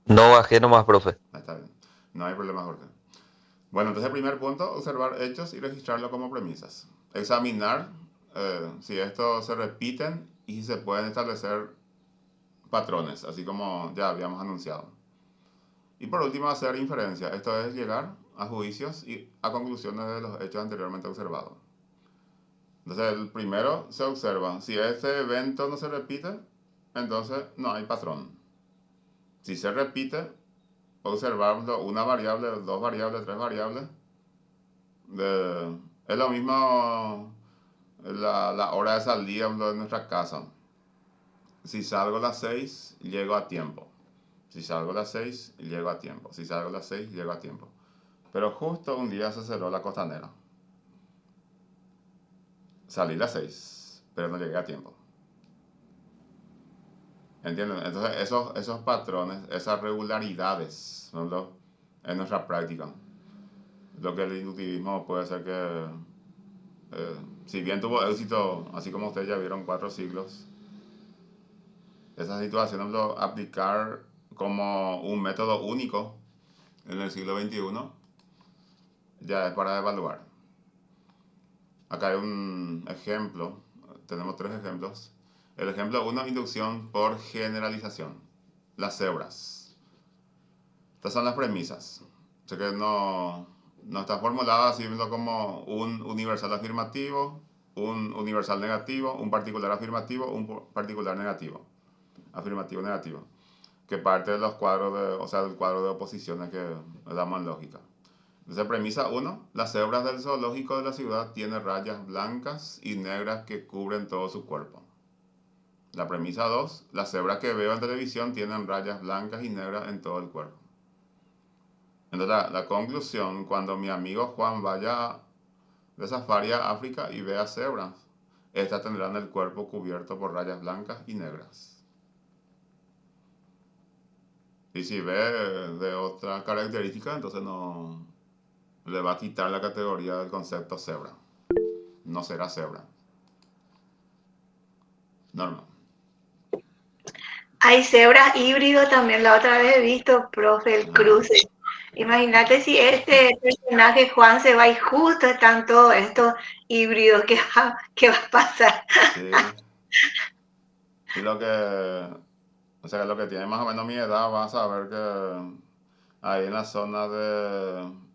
No bajé nomás, profe. Está bien, no hay problema, Jorge. Bueno, entonces el primer punto, observar hechos y registrarlo como premisas. Examinar si estos se repiten y si se pueden establecer patrones, así como ya habíamos anunciado. Y por último, hacer inferencia. Esto es llegar a juicios y a conclusiones de los hechos anteriormente observados. Entonces, el primero se observa. Si este evento no se repite, entonces no hay patrón. Si se repite, observamos una variable, dos variables, tres variables. Es lo mismo la hora de salida de nuestra casa. Si salgo a las 6, llego a tiempo. Si salgo a las 6, llego a tiempo. Si salgo a las 6, llego a tiempo. Pero justo un día se cerró la costanera. Salí a las 6, pero no llegué a tiempo. ¿Entienden? Entonces esos patrones, esas regularidades, ¿no? En nuestra práctica. Lo que el inductivismo puede ser que, si bien tuvo éxito, así como ustedes ya vieron 4 siglos, esas situaciones lo aplicar como un método único en el siglo XXI ya es para evaluar. Acá hay un ejemplo, tenemos 3 ejemplos. El ejemplo 1, inducción por generalización. Las cebras. Estas son las premisas. O sea que no está formulado así como un universal afirmativo, un universal negativo, un particular afirmativo, un particular negativo. Afirmativo, negativo. Que parte de los cuadros, del cuadro de oposiciones que damos en lógica. Entonces, premisa 1, las cebras del zoológico de la ciudad tienen rayas blancas y negras que cubren todo su cuerpo. La premisa 2, las cebras que veo en televisión tienen rayas blancas y negras en todo el cuerpo. Entonces, la conclusión, cuando mi amigo Juan vaya de safari a África y vea cebras, estas tendrán el cuerpo cubierto por rayas blancas y negras. Y si ve de otra característica, entonces no le va a quitar la categoría del concepto cebra. No será cebra. Normal. Hay cebras híbridos también, la otra vez he visto, profe, el cruce. Imagínate si este personaje Juan se va y justo están todos estos híbridos, ¿qué va a pasar? Sí. Y lo que tiene más o menos mi edad va a saber que ahí en la zona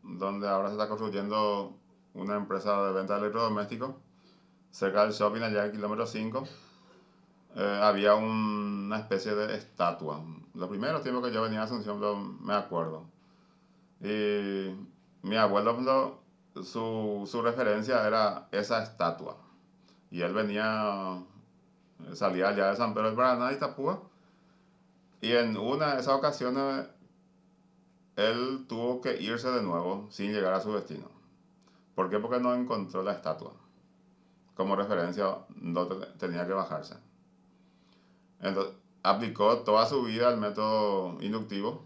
donde ahora se está construyendo una empresa de venta de electrodomésticos, cerca del shopping, allá en kilómetro 5, había una especie de estatua. Los primeros tiempos que yo venía a Asunción me acuerdo. Y mi abuelo, su referencia era esa estatua. Y él salía allá de San Pedro del Paraná, Itapúa. Y en una de esas ocasiones, él tuvo que irse de nuevo sin llegar a su destino. ¿Por qué? Porque no encontró la estatua. Como referencia, no tenía que bajarse. Entonces, aplicó toda su vida el método inductivo.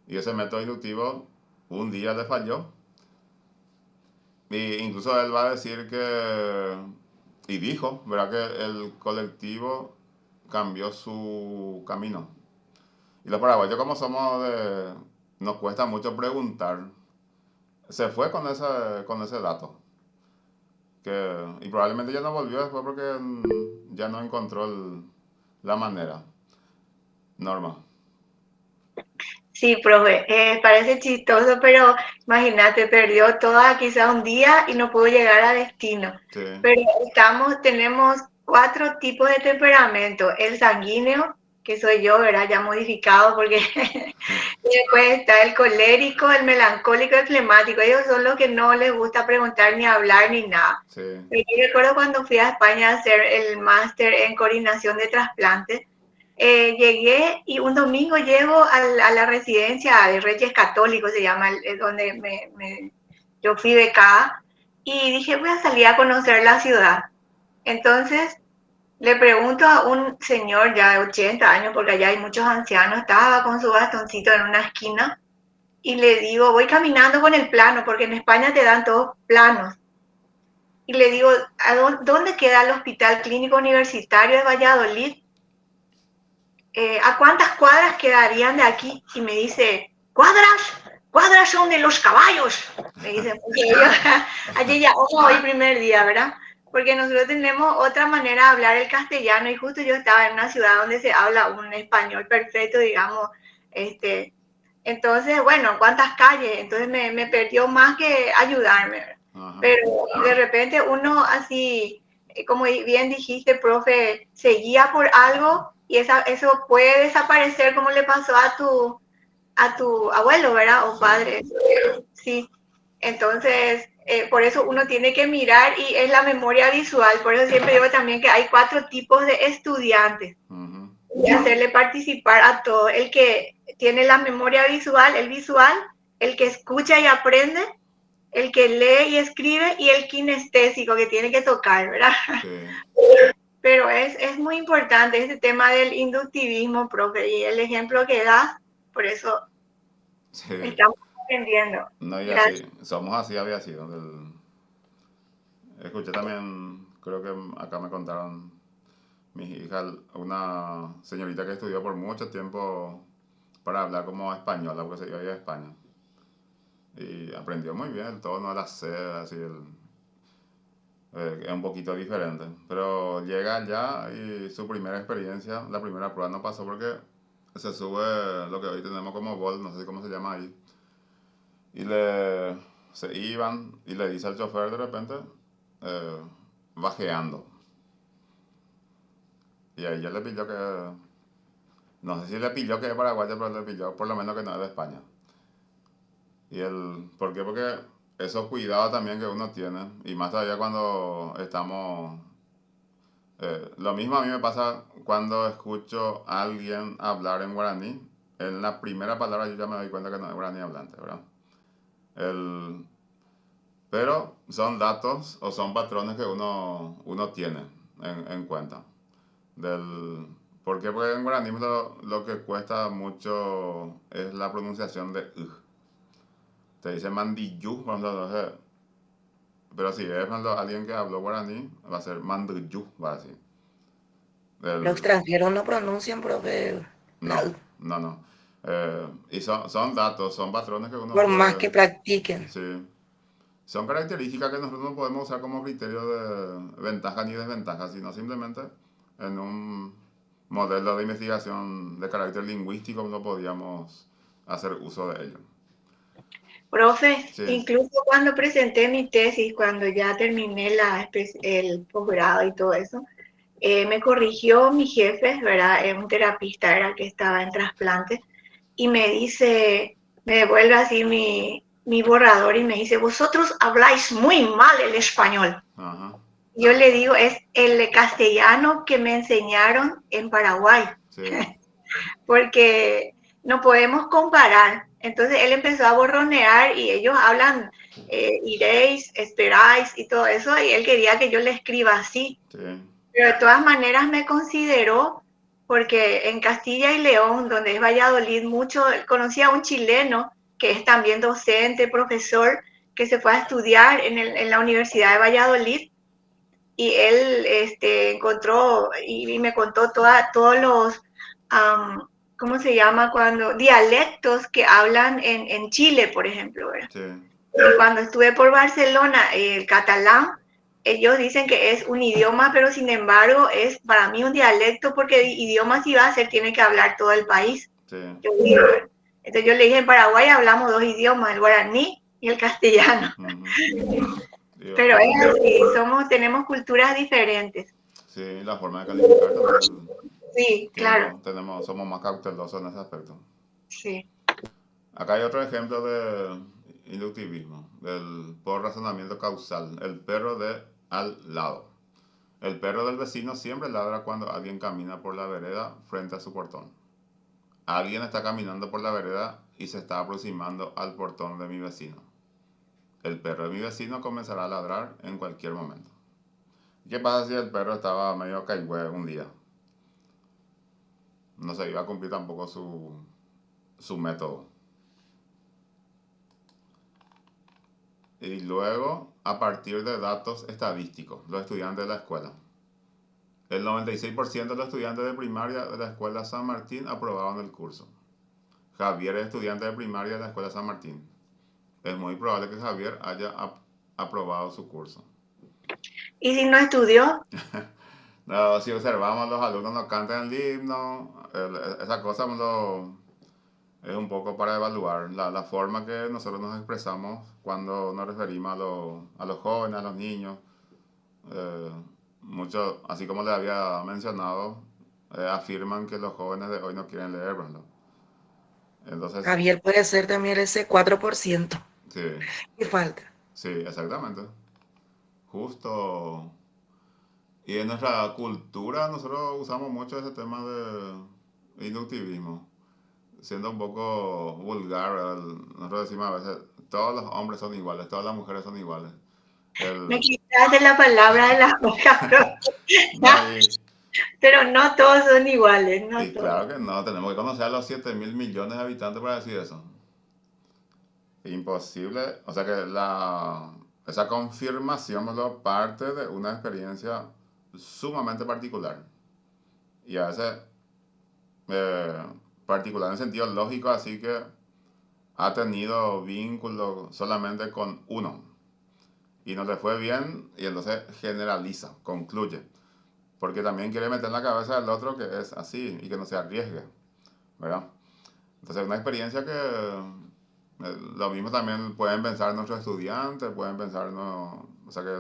Y ese método inductivo un día le falló. Y incluso él va a decir y dijo, ¿verdad?, que el colectivo cambió su camino. Y los paraguayos, como nos cuesta mucho preguntar, se fue con ese dato. Y probablemente ya no volvió después porque ya no encontró la manera. Norma. Sí, profe, parece chistoso, pero imagínate, perdió toda quizá un día y no pudo llegar a destino. Sí. Pero tenemos 4 tipos de temperamento: el sanguíneo, que soy yo, ¿verdad? Ya modificado, porque y después está el colérico, el melancólico y el flemático. Ellos son los que no les gusta preguntar ni hablar ni nada. Sí. Pero yo recuerdo cuando fui a España a hacer el máster en coordinación de trasplantes. Llegué y un domingo llego a la residencia de Reyes Católicos, se llama, donde yo fui becada, y dije, voy a salir a conocer la ciudad. Entonces le pregunto a un señor ya de 80 años, porque allá hay muchos ancianos, estaba con su bastoncito en una esquina, y le digo, voy caminando con el plano, porque en España te dan todos planos. Y le digo, ¿dónde queda el Hospital Clínico Universitario de Valladolid? ¿A cuántas cuadras quedarían de aquí? Y me dice, cuadras son de los caballos. Me dice, porque yo allí ya hoy primer día, ¿verdad? Porque nosotros tenemos otra manera de hablar el castellano y justo yo estaba en una ciudad donde se habla un español perfecto, digamos. Entonces, bueno, ¿cuántas calles? Entonces me perdió más que ayudarme. Ajá. Pero de repente uno así, como bien dijiste, profe, se guía por algo y eso puede desaparecer, como le pasó a tu abuelo, ¿verdad? O padre. Sí. Entonces, por eso uno tiene que mirar y es la memoria visual. Por eso siempre digo también que hay 4 tipos de estudiantes. Uh-huh. Y hacerle participar a todo. El que tiene la memoria visual, el que escucha y aprende, el que lee y escribe y el kinestésico que tiene que tocar, ¿verdad? Sí. Pero es muy importante este tema del inductivismo, profe, y el ejemplo que da, por eso Sí. estamos aprendiendo. No, y Gracias. así, somos así, había sido. Escuché también, creo que acá me contaron mis hijas, una señorita que estudió por mucho tiempo para hablar como española, porque se iba a ir a España. Y aprendió muy bien el tono, la C, así, es un poquito diferente. Pero llega allá y su primera experiencia, la primera prueba no pasó porque se sube lo que hoy tenemos como Bolt, no sé cómo se llama ahí. Y se iban y le dice al chofer de repente, bajeando. Y ahí ya le pilló que, no sé si le pilló que es paraguayo, pero le pilló por lo menos que no es de España. ¿Por qué? Porque esos cuidados también que uno tiene, y más todavía cuando estamos, lo mismo a mí me pasa cuando escucho a alguien hablar en guaraní, en la primera palabra yo ya me doy cuenta que no es guaraní hablante, ¿verdad? Pero son datos o son patrones que uno tiene en cuenta. ¿Por qué? Porque en guaraní lo que cuesta mucho es la pronunciación de te dice mandiyú, pero si es alguien que habló guaraní, va a ser mandiyú, va a decir. Los extranjeros no pronuncian, profe. No. Y son datos, son patrones que uno Por puede... más que practiquen. Sí. Son características que nosotros no podemos usar como criterio de ventaja ni desventaja, sino simplemente en un modelo de investigación de carácter lingüístico no podíamos hacer uso de ello. Profe, Sí, incluso cuando presenté mi tesis, cuando ya terminé el posgrado y todo eso, me corrigió mi jefe, ¿verdad? Un terapista era el que estaba en trasplante, y me dice, me devuelve así mi borrador y me dice, vosotros habláis muy mal el español. ajá, Yo le digo, es el castellano que me enseñaron en Paraguay, sí, porque no podemos comparar. Entonces él empezó a borronear y ellos hablan iréis, esperáis y todo eso, y él quería que yo le escriba así. sí, Pero de todas maneras me consideró, porque en Castilla y León, donde es Valladolid, mucho, conocí a un chileno que es también docente, profesor, que se fue a estudiar en la Universidad de Valladolid y él encontró y me contó todos los, ¿cómo se llama? Cuando dialectos que hablan en Chile, por ejemplo, ¿verdad? sí, Y cuando estuve por Barcelona, el catalán, ellos dicen que es un idioma, pero sin embargo es para mí un dialecto porque idioma si va a ser tiene que hablar todo el país. sí. Yo digo, entonces yo le dije, en Paraguay hablamos dos idiomas, el guaraní y el castellano. Ujú. Digo, Pero es así, tenemos culturas diferentes. sí, la forma de calificar también, Sí, que claro, no tenemos, somos más cautelosos en ese aspecto. sí. Acá hay otro ejemplo de inductivismo, por razonamiento causal, el perro de al lado. El perro del vecino siempre ladra cuando alguien camina por la vereda frente a su portón. Alguien está caminando por la vereda y se está aproximando al portón de mi vecino. El perro de mi vecino comenzará a ladrar en cualquier momento. ¿Qué pasa si el perro estaba medio caigüe un día? No se iba a cumplir tampoco su método. Y luego, a partir de datos estadísticos, los estudiantes de la escuela. El 96% de los estudiantes de primaria de la escuela San Martín aprobaron el curso. Javier es estudiante de primaria de la escuela San Martín. Es muy probable que Javier haya aprobado su curso. ¿Y si no estudió? No, si observamos, los alumnos no cantan el himno, esa cosa es un poco para evaluar la forma que nosotros nos expresamos cuando nos referimos a los jóvenes, a los niños. Eh, Muchos, así como les había mencionado, afirman que los jóvenes de hoy no quieren leer, ¿verdad? Entonces, Javier puede ser también ese 4% sí, que falta. sí, exactamente. Justo. Y en nuestra cultura nosotros usamos mucho ese tema de inductivismo, siendo un poco vulgar, ¿verdad? Nosotros decimos a veces, todos los hombres son iguales, todas las mujeres son iguales. Me El, quitaste la palabra de la boca, no, pero no todos son iguales, no y todos. claro que no, tenemos que conocer a los 7.000 millones de habitantes para decir eso. Imposible, o sea que esa confirmación es parte de una experiencia sumamente particular. Y a veces eh, particular en sentido lógico, así que ha tenido vínculo solamente con uno y no le fue bien y entonces generaliza, concluye, porque también quiere meter en la cabeza del otro que es así y que no se arriesgue, ¿verdad? Entonces una experiencia que lo mismo también pueden pensar nuestros estudiantes, pueden pensar, no, o sea que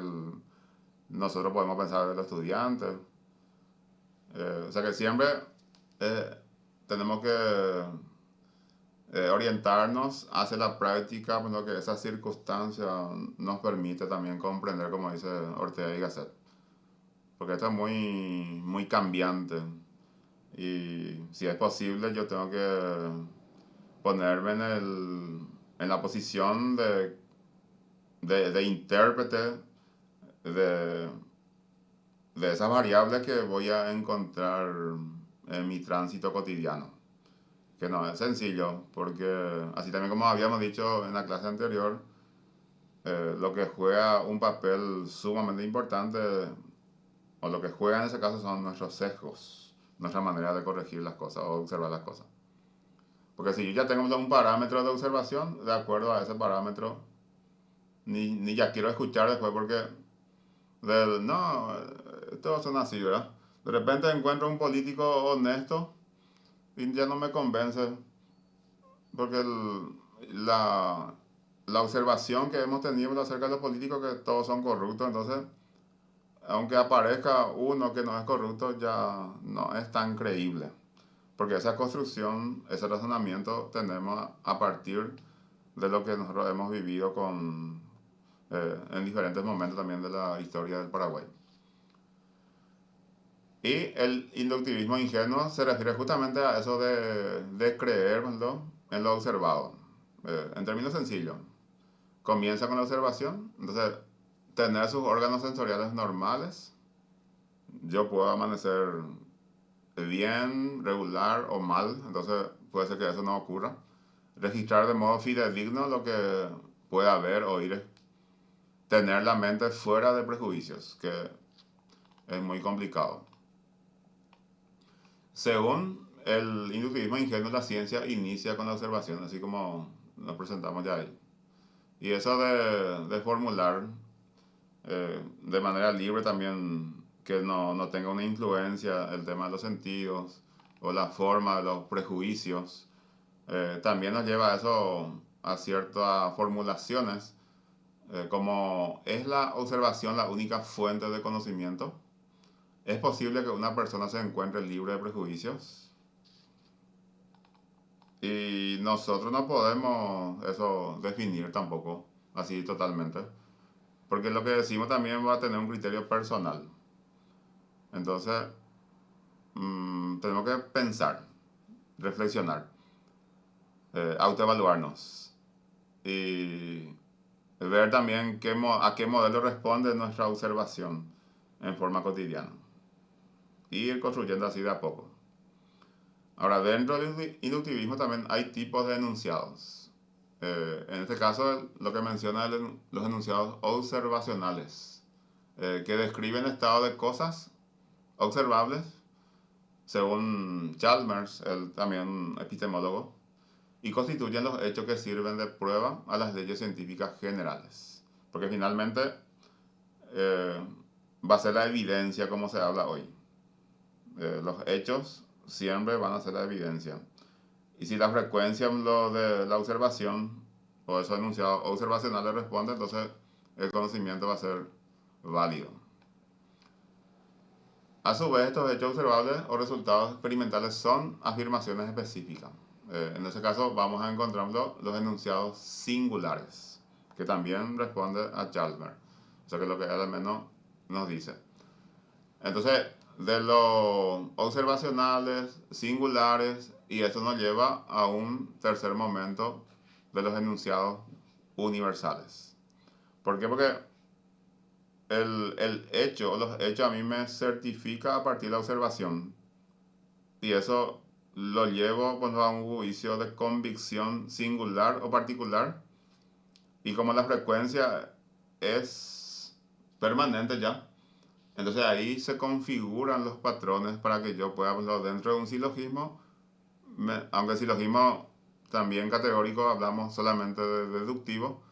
nosotros podemos pensar de los estudiantes, o sea que siempre eh, tenemos que orientarnos hacia la práctica, pues, lo que esa circunstancia nos permite también comprender, como dice Ortega y Gasset. Porque esto es muy, muy cambiante. Y si es posible, yo tengo que ponerme en la posición de intérprete de, de esas variables que voy a encontrar en mi tránsito cotidiano. Que no es sencillo, porque así también como habíamos dicho en la clase anterior, lo que juega un papel sumamente importante, o lo que juega en ese caso son nuestros sesgos, nuestra manera de corregir las cosas o observar las cosas. Porque si yo ya tengo un parámetro de observación, de acuerdo a ese parámetro, ni ya quiero escuchar después porque, no, todos son así, ¿verdad? De repente encuentro un político honesto y ya no me convence porque la, la observación que hemos tenido acerca de los políticos, que todos son corruptos, entonces, aunque aparezca uno que no es corrupto, ya no es tan creíble. Porque esa construcción, ese razonamiento tenemos a partir de lo que nosotros hemos vivido en diferentes momentos también de la historia del Paraguay. Y el inductivismo ingenuo se refiere justamente a eso de creer, ¿no?, en lo observado. En términos sencillos, comienza con la observación, entonces tener sus órganos sensoriales normales, yo puedo amanecer bien, regular o mal, entonces puede ser que eso no ocurra. Registrar de modo fidedigno lo que pueda ver, oír, tener la mente fuera de prejuicios, que es muy complicado. Según el inductivismo ingenuo, la ciencia inicia con la observación, así como nos presentamos ya ahí. Y eso de formular de manera libre también, que no tenga una influencia el tema de los sentidos o la forma de los prejuicios, también nos lleva a eso, a ciertas formulaciones, como ¿es la observación la única fuente de conocimiento? ¿Es posible que una persona se encuentre libre de prejuicios? Y nosotros no podemos eso definir tampoco así totalmente, porque lo que decimos también va a tener un criterio personal. Entonces, tenemos que pensar, reflexionar, autoevaluarnos y ver también a qué modelo responde nuestra observación en forma cotidiana. Y ir construyendo así de a poco. Ahora, dentro del inductivismo también hay tipos de enunciados. En este caso, lo que menciona los enunciados observacionales, que describen estado de cosas observables, según Chalmers, él también epistemólogo, y constituyen los hechos que sirven de prueba a las leyes científicas generales. Porque finalmente va a ser la evidencia como se habla hoy. Los hechos siempre van a ser la evidencia. Y si la frecuencia de la observación o esos enunciados observacionales responde, entonces el conocimiento va a ser válido. A su vez, estos hechos observables o resultados experimentales son afirmaciones específicas. En ese caso vamos a encontrar los enunciados singulares, que también responde a Chalmers. O sea que lo que él al menos nos dice. Entonces, de los observacionales, singulares, y eso nos lleva a un tercer momento de los enunciados universales. ¿Por qué? Porque el hecho, los hechos a mí me certifica a partir de la observación, y eso lo llevo pues, a un juicio de convicción singular o particular, y como la frecuencia es permanente ya, entonces ahí se configuran los patrones para que yo pueda, dentro de un silogismo, aunque el silogismo también categórico hablamos solamente de deductivo,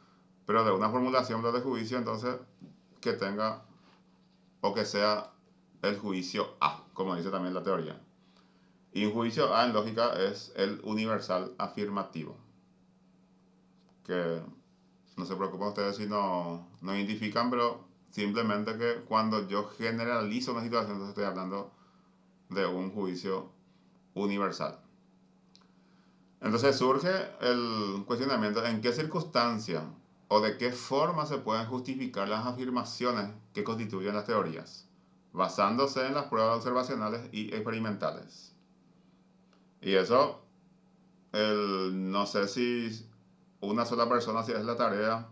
pero de una formulación de juicio, entonces que tenga o que sea el juicio A, como dice también la teoría. Y un juicio A en lógica es el universal afirmativo, que no se preocupen ustedes si no identifican, pero simplemente que cuando yo generalizo una situación, entonces estoy hablando de un juicio universal. Entonces surge el cuestionamiento: ¿en qué circunstancia o de qué forma se pueden justificar las afirmaciones que constituyen las teorías, basándose en las pruebas observacionales y experimentales? Y eso, no sé si una sola persona si es la tarea,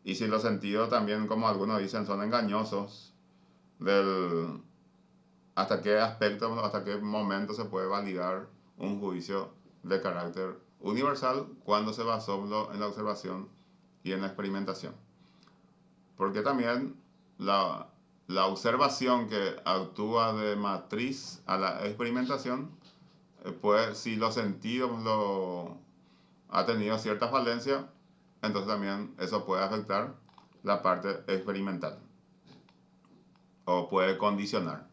y si los sentidos también, como algunos dicen, son engañosos, hasta qué aspecto, hasta qué momento se puede validar un juicio de carácter universal cuando se basó en la observación y en la experimentación. Porque también la observación que actúa de matriz a la experimentación, pues si los sentidos ha tenido cierta falencia, entonces también eso puede afectar la parte experimental o puede condicionar.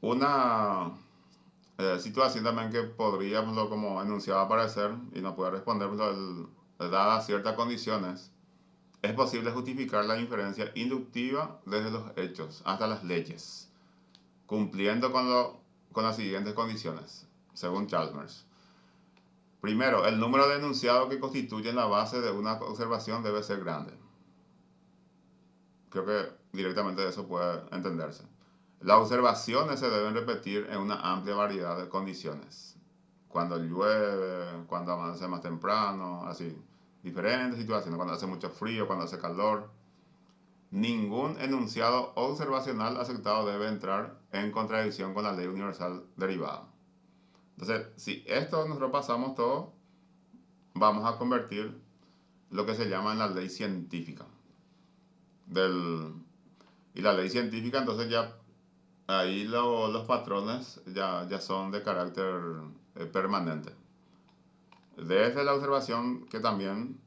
Una situación también que podría, como enunciado, aparecer y no puede responder, dadas ciertas condiciones, es posible justificar la inferencia inductiva desde los hechos hasta las leyes, cumpliendo con las siguientes condiciones, según Chalmers. Primero, el número de enunciados que constituyen la base de una observación debe ser grande. Creo que directamente de eso puede entenderse. Las observaciones se deben repetir en una amplia variedad de condiciones. Cuando llueve, cuando amanece más temprano, así, diferentes situaciones, cuando hace mucho frío, cuando hace calor. Ningún enunciado observacional aceptado debe entrar en contradicción con la ley universal derivada. Entonces, si esto nosotros pasamos todo, vamos a convertir lo que se llama en la ley científica. Y la ley científica, entonces ya ahí los patrones ya son de carácter permanente. Desde la observación, que también,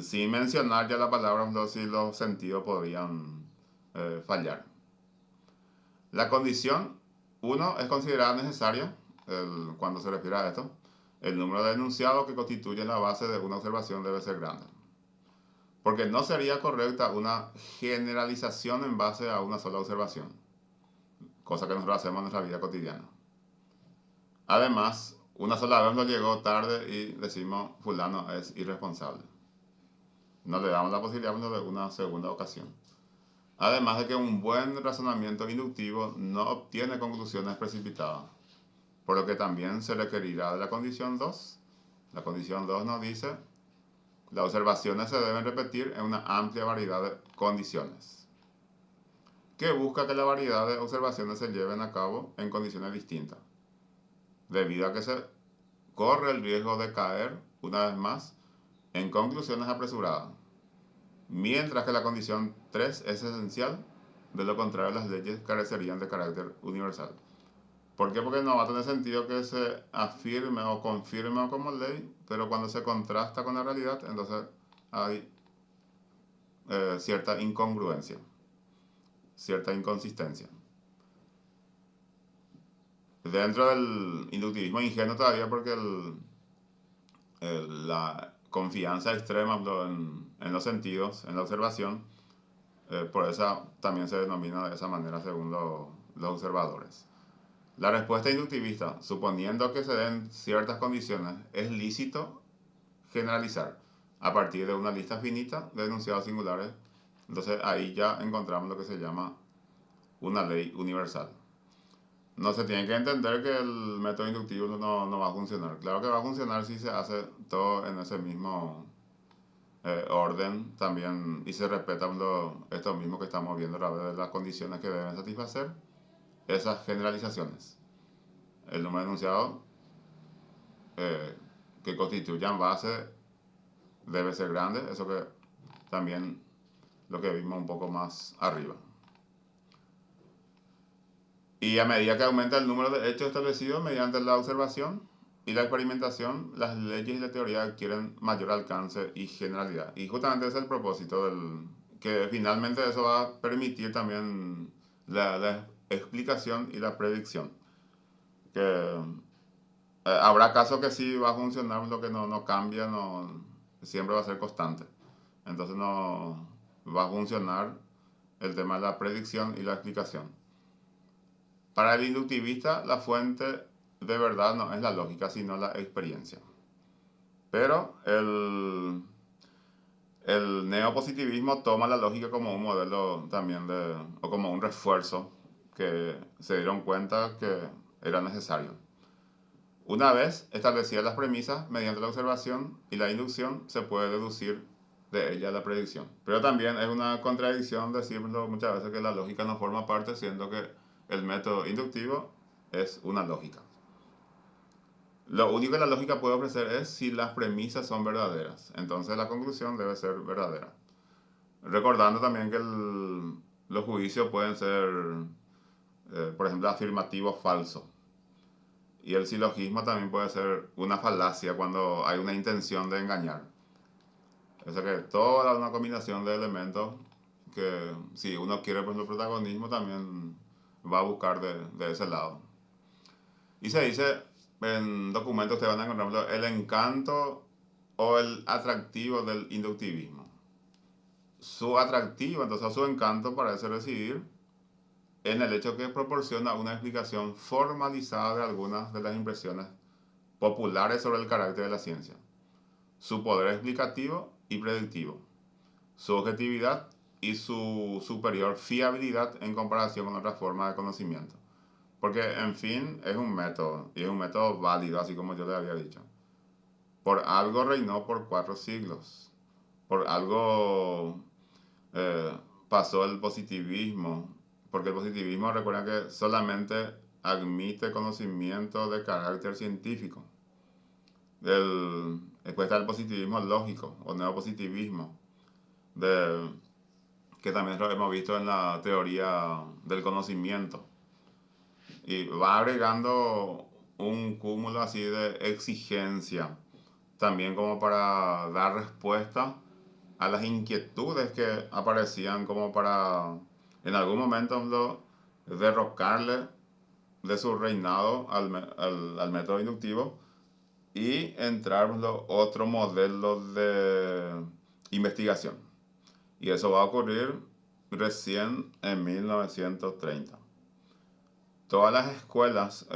sin mencionar ya la palabra, si los sentidos podrían fallar. La condición 1 es considerada necesaria cuando se refiere a esto. El número de enunciados que constituye la base de una observación debe ser grande. Porque no sería correcta una generalización en base a una sola observación, cosa que nosotros hacemos en nuestra vida cotidiana. Además, una sola vez nos llegó tarde y decimos, fulano es irresponsable. No le damos la posibilidad de una segunda ocasión. Además de que un buen razonamiento inductivo no obtiene conclusiones precipitadas, por lo que también se requerirá de la condición 2. La condición 2 nos dice, las observaciones se deben repetir en una amplia variedad de condiciones, que busca que la variedad de observaciones se lleven a cabo en condiciones distintas, debido a que se corre el riesgo de caer, una vez más, en conclusiones apresuradas, mientras que la condición 3 es esencial, de lo contrario las leyes carecerían de carácter universal. ¿Por qué? Porque no va a tener sentido que se afirme o confirme como ley, pero cuando se contrasta con la realidad, entonces hay cierta incongruencia, cierta inconsistencia. Dentro del inductivismo ingenuo todavía, porque la confianza extrema en los sentidos, en la observación, por eso también se denomina de esa manera según los observadores. La respuesta inductivista, suponiendo que se den ciertas condiciones, es lícito generalizar a partir de una lista finita de enunciados singulares. Entonces ahí ya encontramos lo que se llama una ley universal. No se tiene que entender que el método inductivo no va a funcionar. Claro que va a funcionar si se hace todo en ese mismo orden también y se respetan esto mismo que estamos viendo a través de las condiciones que deben satisfacer esas generalizaciones. El número de enunciados que constituyan base debe ser grande, eso que también lo que vimos un poco más arriba. Y a medida que aumenta el número de hechos establecidos mediante la observación y la experimentación, las leyes y la teoría adquieren mayor alcance y generalidad. Y justamente ese es el propósito que finalmente eso va a permitir también la explicación y la predicción. Que habrá casos que sí va a funcionar, lo que no cambia, siempre va a ser constante. Entonces no va a funcionar el tema de la predicción y la explicación. Para el inductivista, la fuente de verdad no es la lógica, sino la experiencia. Pero el neopositivismo toma la lógica como un modelo también o como un refuerzo que se dieron cuenta que era necesario. Una vez establecidas las premisas, mediante la observación y la inducción, se puede deducir de ella la predicción. Pero también es una contradicción decirlo muchas veces que la lógica no forma parte, siendo que el método inductivo es una lógica. Lo único que la lógica puede ofrecer es si las premisas son verdaderas. Entonces la conclusión debe ser verdadera. Recordando también que los juicios pueden ser, por ejemplo, afirmativos falsos. Y el silogismo también puede ser una falacia cuando hay una intención de engañar. O sea que toda una combinación de elementos que si uno quiere, por ejemplo, protagonismo, también va a buscar de ese lado. Y se dice, en documentos te van a encontrar, por ejemplo, el encanto o el atractivo del inductivismo. Su atractivo, entonces su encanto parece residir en el hecho que proporciona una explicación formalizada de algunas de las impresiones populares sobre el carácter de la ciencia, su poder explicativo y predictivo, su objetividad y su superior fiabilidad en comparación con otras formas de conocimiento. Porque, en fin, es un método, y es un método válido, así como yo le había dicho. Por algo reinó por 4 siglos, por algo eh, pasó el positivismo, porque el positivismo, recuerda que solamente admite conocimiento de carácter científico. Después está el positivismo lógico o neopositivismo, que también lo hemos visto en la teoría del conocimiento. Y va agregando un cúmulo así de exigencia, también como para dar respuesta a las inquietudes que aparecían como para en algún momento derrocarle de su reinado al método inductivo y entrar otro modelo de investigación. Y eso va a ocurrir recién en 1930. Todas las escuelas,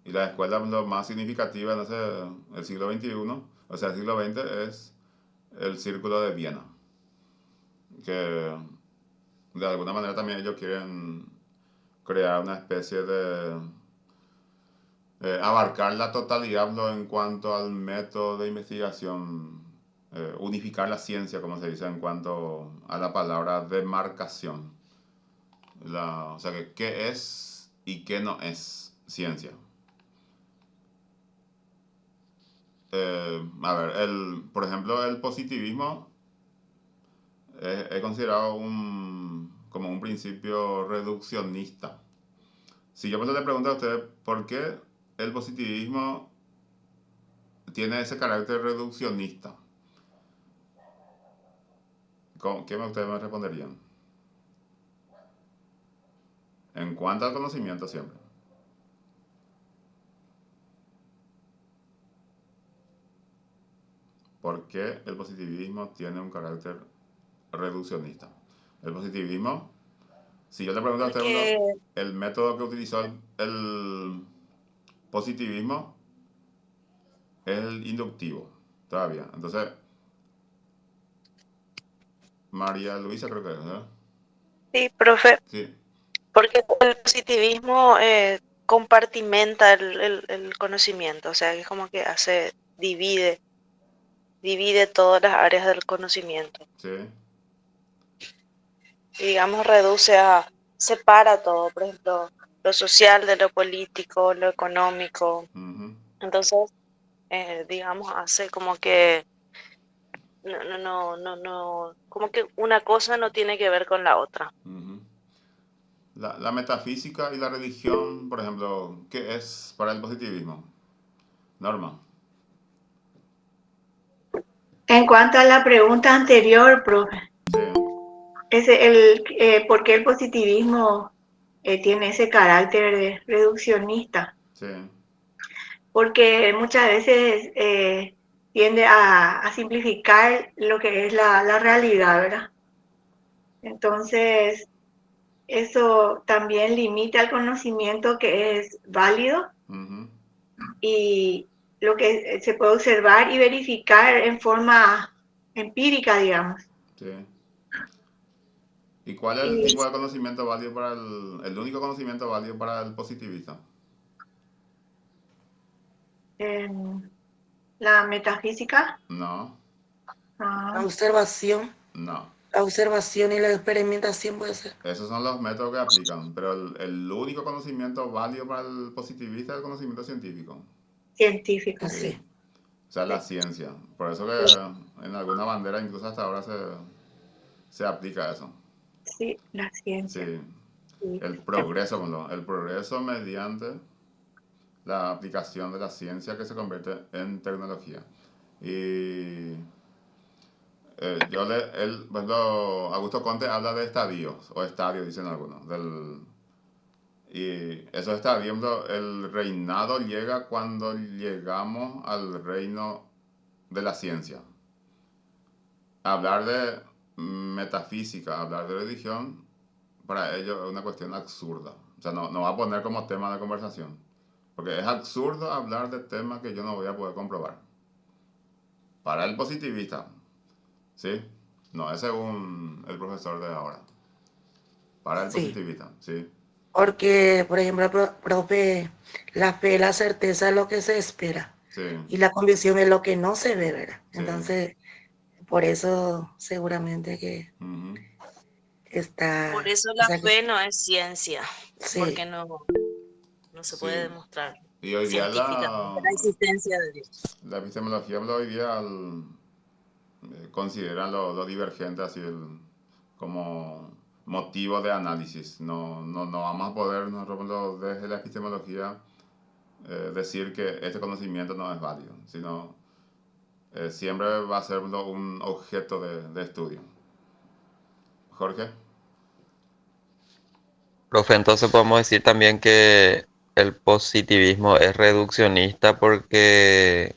y las escuelas lo más significativas en el siglo XXI, o sea, el siglo XX, es el Círculo de Viena, que de alguna manera también ellos quieren crear una especie de abarcar la totalidad en cuanto al método de investigación, unificar la ciencia, como se dice, en cuanto a la palabra demarcación. O sea, que qué es y qué no es ciencia. A ver, por ejemplo, el positivismo es considerado como un principio reduccionista. Si yo le pregunto a usted por qué el positivismo tiene ese carácter reduccionista, ¿qué ustedes me responderían? En cuanto al conocimiento siempre. ¿Por qué el positivismo tiene un carácter reduccionista? El positivismo, si yo le pregunto a usted Porque el método que utilizó el positivismo es el inductivo, todavía. Entonces, María Luisa creo que es, ¿verdad? Sí, profe, Sí, porque el positivismo compartimenta el conocimiento, o sea, que es como que divide todas las áreas del conocimiento. sí. Y digamos, separa todo, por ejemplo, lo social de lo político, lo económico. Ujú, Entonces, digamos, hace como que como que una cosa no tiene que ver con la otra. ujú. La metafísica y la religión, por ejemplo, ¿qué es para el positivismo? Norma. En cuanto a la pregunta anterior, profe, Sí, ¿por qué el positivismo tiene ese carácter reduccionista? sí. Porque muchas veces tiende a simplificar lo que es la realidad, ¿verdad? Entonces, eso también limita el conocimiento que es válido Ujú, y lo que se puede observar y verificar en forma empírica, digamos. sí. ¿Y cuál es el Y tipo de conocimiento válido para el único conocimiento válido para el positivista? la metafísica, No, La ah, observación, no. la observación y la experimentación puede ser. Esos son los métodos que aplican, pero el único conocimiento válido para el positivista es el conocimiento científico. científico. Sí, Así. o sea, la Sí, ciencia. Por eso que en alguna bandera, incluso hasta ahora, se aplica eso. sí, la ciencia. Sí, Sí. el progreso mediante la aplicación de la ciencia que se convierte en tecnología. Y por ejemplo, Augusto Conte habla de estadios, o estadios dicen algunos, Y eso está viendo, el reinado llega cuando llegamos al reino de la ciencia. Hablar de metafísica, hablar de religión, para ellos es una cuestión absurda. O sea, no va a poner como tema de conversación. Porque es absurdo hablar de temas que yo no voy a poder comprobar. Para el positivista, ¿sí? No es según el profesor de ahora. Para el Sí, positivista, ¿sí? porque, por ejemplo, profe, la fe, la certeza es lo que se espera Sí, y la convicción es lo que no se ve, ¿verdad? sí. Entonces, por eso seguramente que Ujú. está, Por eso o la sea que fe no es ciencia, porque sí, no se puede Sí. demostrar Y hoy día científicamente la existencia de Dios. la epistemología hoy día considera lo divergente así como motivo de análisis. No vamos a poder nosotros desde la epistemología decir que este conocimiento no es válido, sino siempre va a ser un objeto de estudio. Jorge, Profe, entonces podemos decir también que el positivismo es reduccionista porque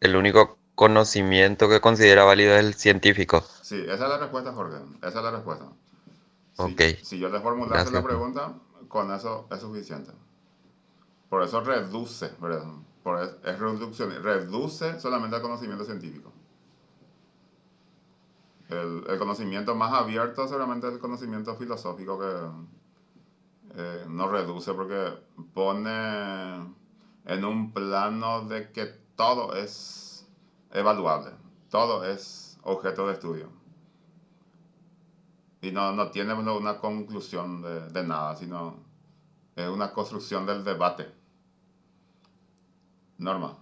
el único conocimiento que considera válido es el científico. sí, esa es la respuesta, Jorge. Esa es la respuesta. Ok, Si yo le formulase la gracias. pregunta, con eso es suficiente. Por eso reduce, ¿verdad? Es reducción, reduce solamente al conocimiento científico. El conocimiento más abierto seguramente es el conocimiento filosófico que no reduce porque pone en un plano de que todo es evaluable, todo es objeto de estudio. Y no tiene una conclusión de nada, sino es una construcción del debate. Norma.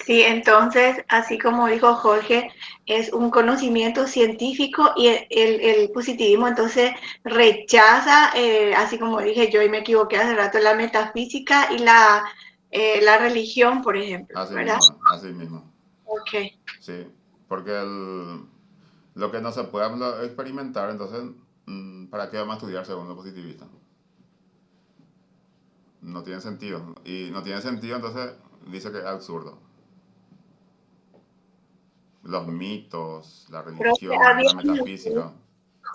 Sí, entonces, así como dijo Jorge, es un conocimiento científico y el positivismo entonces rechaza, así como dije yo y me equivoqué hace rato, la metafísica y la religión, por ejemplo, Así ¿verdad? mismo, así mismo. Ok. Sí, porque lo que no se puede experimentar, entonces, ¿para qué vamos a estudiar segundo positivista? No tiene sentido. Y no tiene sentido, entonces dice que es absurdo. Los mitos, la Creo que religión, la metafísica.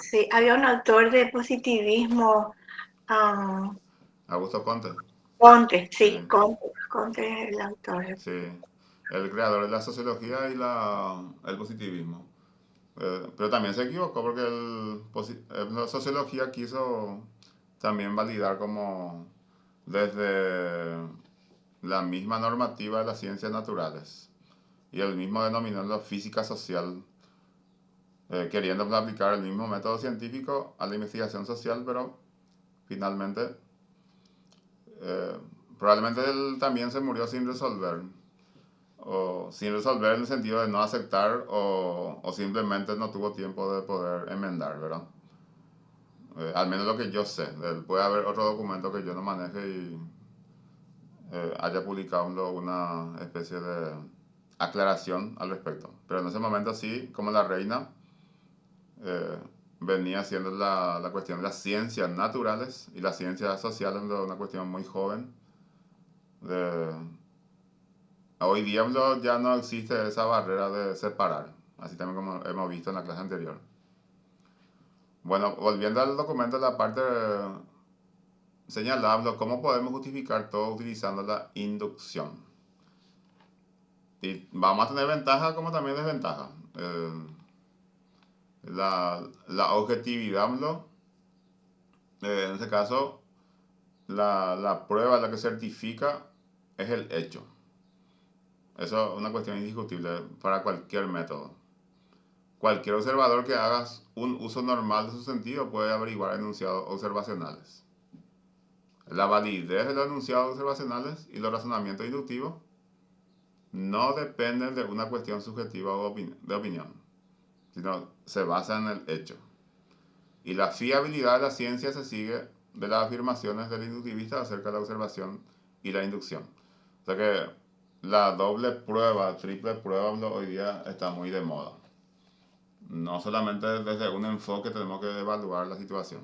sí, había un autor de positivismo, um, Augusto Conte, Conte, sí, sí, Conte es el autor. sí. El creador de la sociología y el positivismo. Pero también se equivocó porque la sociología quiso también validar como desde la misma normativa de las ciencias naturales y el mismo denominarlo física social, queriendo aplicar el mismo método científico a la investigación social, pero finalmente eh, probablemente él también se murió sin resolver, o sin resolver en el sentido de no aceptar o simplemente no tuvo tiempo de poder enmendar, ¿verdad? Al menos lo que yo sé. Puede haber otro documento que yo no maneje y haya publicado una especie de aclaración al respecto. Pero en ese momento sí, como la reina eh, venía siendo la cuestión de las ciencias naturales y las ciencias sociales, una cuestión muy joven. De, hoy día ya no existe esa barrera de separar, así también como hemos visto en la clase anterior. Bueno, volviendo al documento, la parte señalando cómo podemos justificar todo utilizando la inducción. Y vamos a tener ventaja como también desventaja. La objetividad, ¿no? En este caso, la prueba, la que certifica, es el hecho. Eso es una cuestión indiscutible para cualquier método. Cualquier observador que haga un uso normal de su sentido puede averiguar enunciados observacionales. La validez de los enunciados observacionales y los razonamientos inductivos no dependen de una cuestión subjetiva o de opinión, sino se basa en el hecho. Y la fiabilidad de la ciencia se sigue de las afirmaciones del inductivista acerca de la observación y la inducción. O sea que la doble prueba, triple prueba hoy día está muy de moda. No solamente desde un enfoque tenemos que evaluar la situación.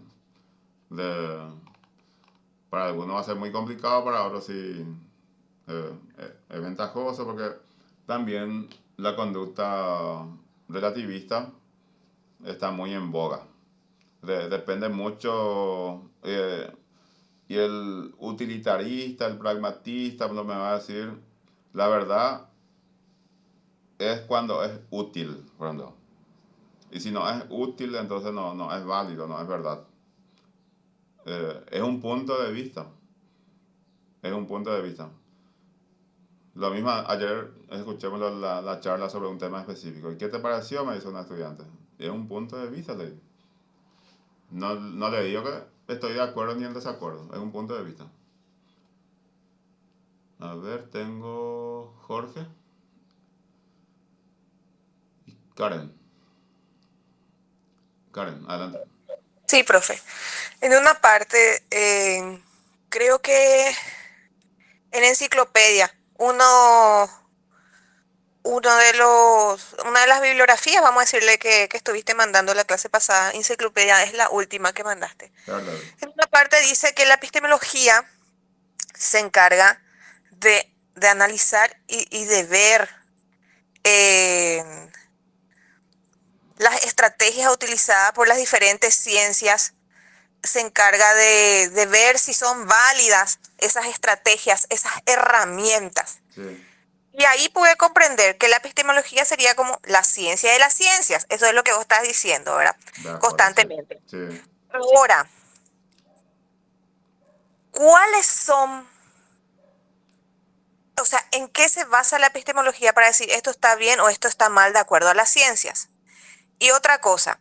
Para algunos va a ser muy complicado, para otros sí es ventajoso porque también la conducta relativista está muy en boga. Depende mucho, y el utilitarista, el pragmatista, no me va a decir, la verdad es cuando es útil, por ejemplo. Y si no es útil, entonces no es válido, no es verdad. Es un punto de vista. Es un punto de vista. Lo mismo, ayer escuchamos la charla sobre un tema específico. ¿Y qué te pareció? Me dice una estudiante. Es un punto de vista, le digo. No le digo que estoy de acuerdo ni en desacuerdo. Es un punto de vista. A ver, tengo Jorge y Karen. Karen, adelante. Sí, profe. En una parte, creo que en enciclopedia, una de las bibliografías, vamos a decirle que estuviste mandando la clase pasada, enciclopedia, es la última que mandaste. Claro. En una parte dice que la epistemología se encarga de analizar y de ver las estrategias utilizadas por las diferentes ciencias, se encarga de ver si son válidas esas estrategias, esas herramientas. Sí, Y ahí pude comprender que la epistemología sería como la ciencia de las ciencias. Eso es lo que vos estás diciendo, ¿verdad? de acuerdo, Constantemente. sí. Ahora, ¿cuáles son, o sea, en qué se basa la epistemología para decir esto está bien o esto está mal de acuerdo a las ciencias? Y otra cosa,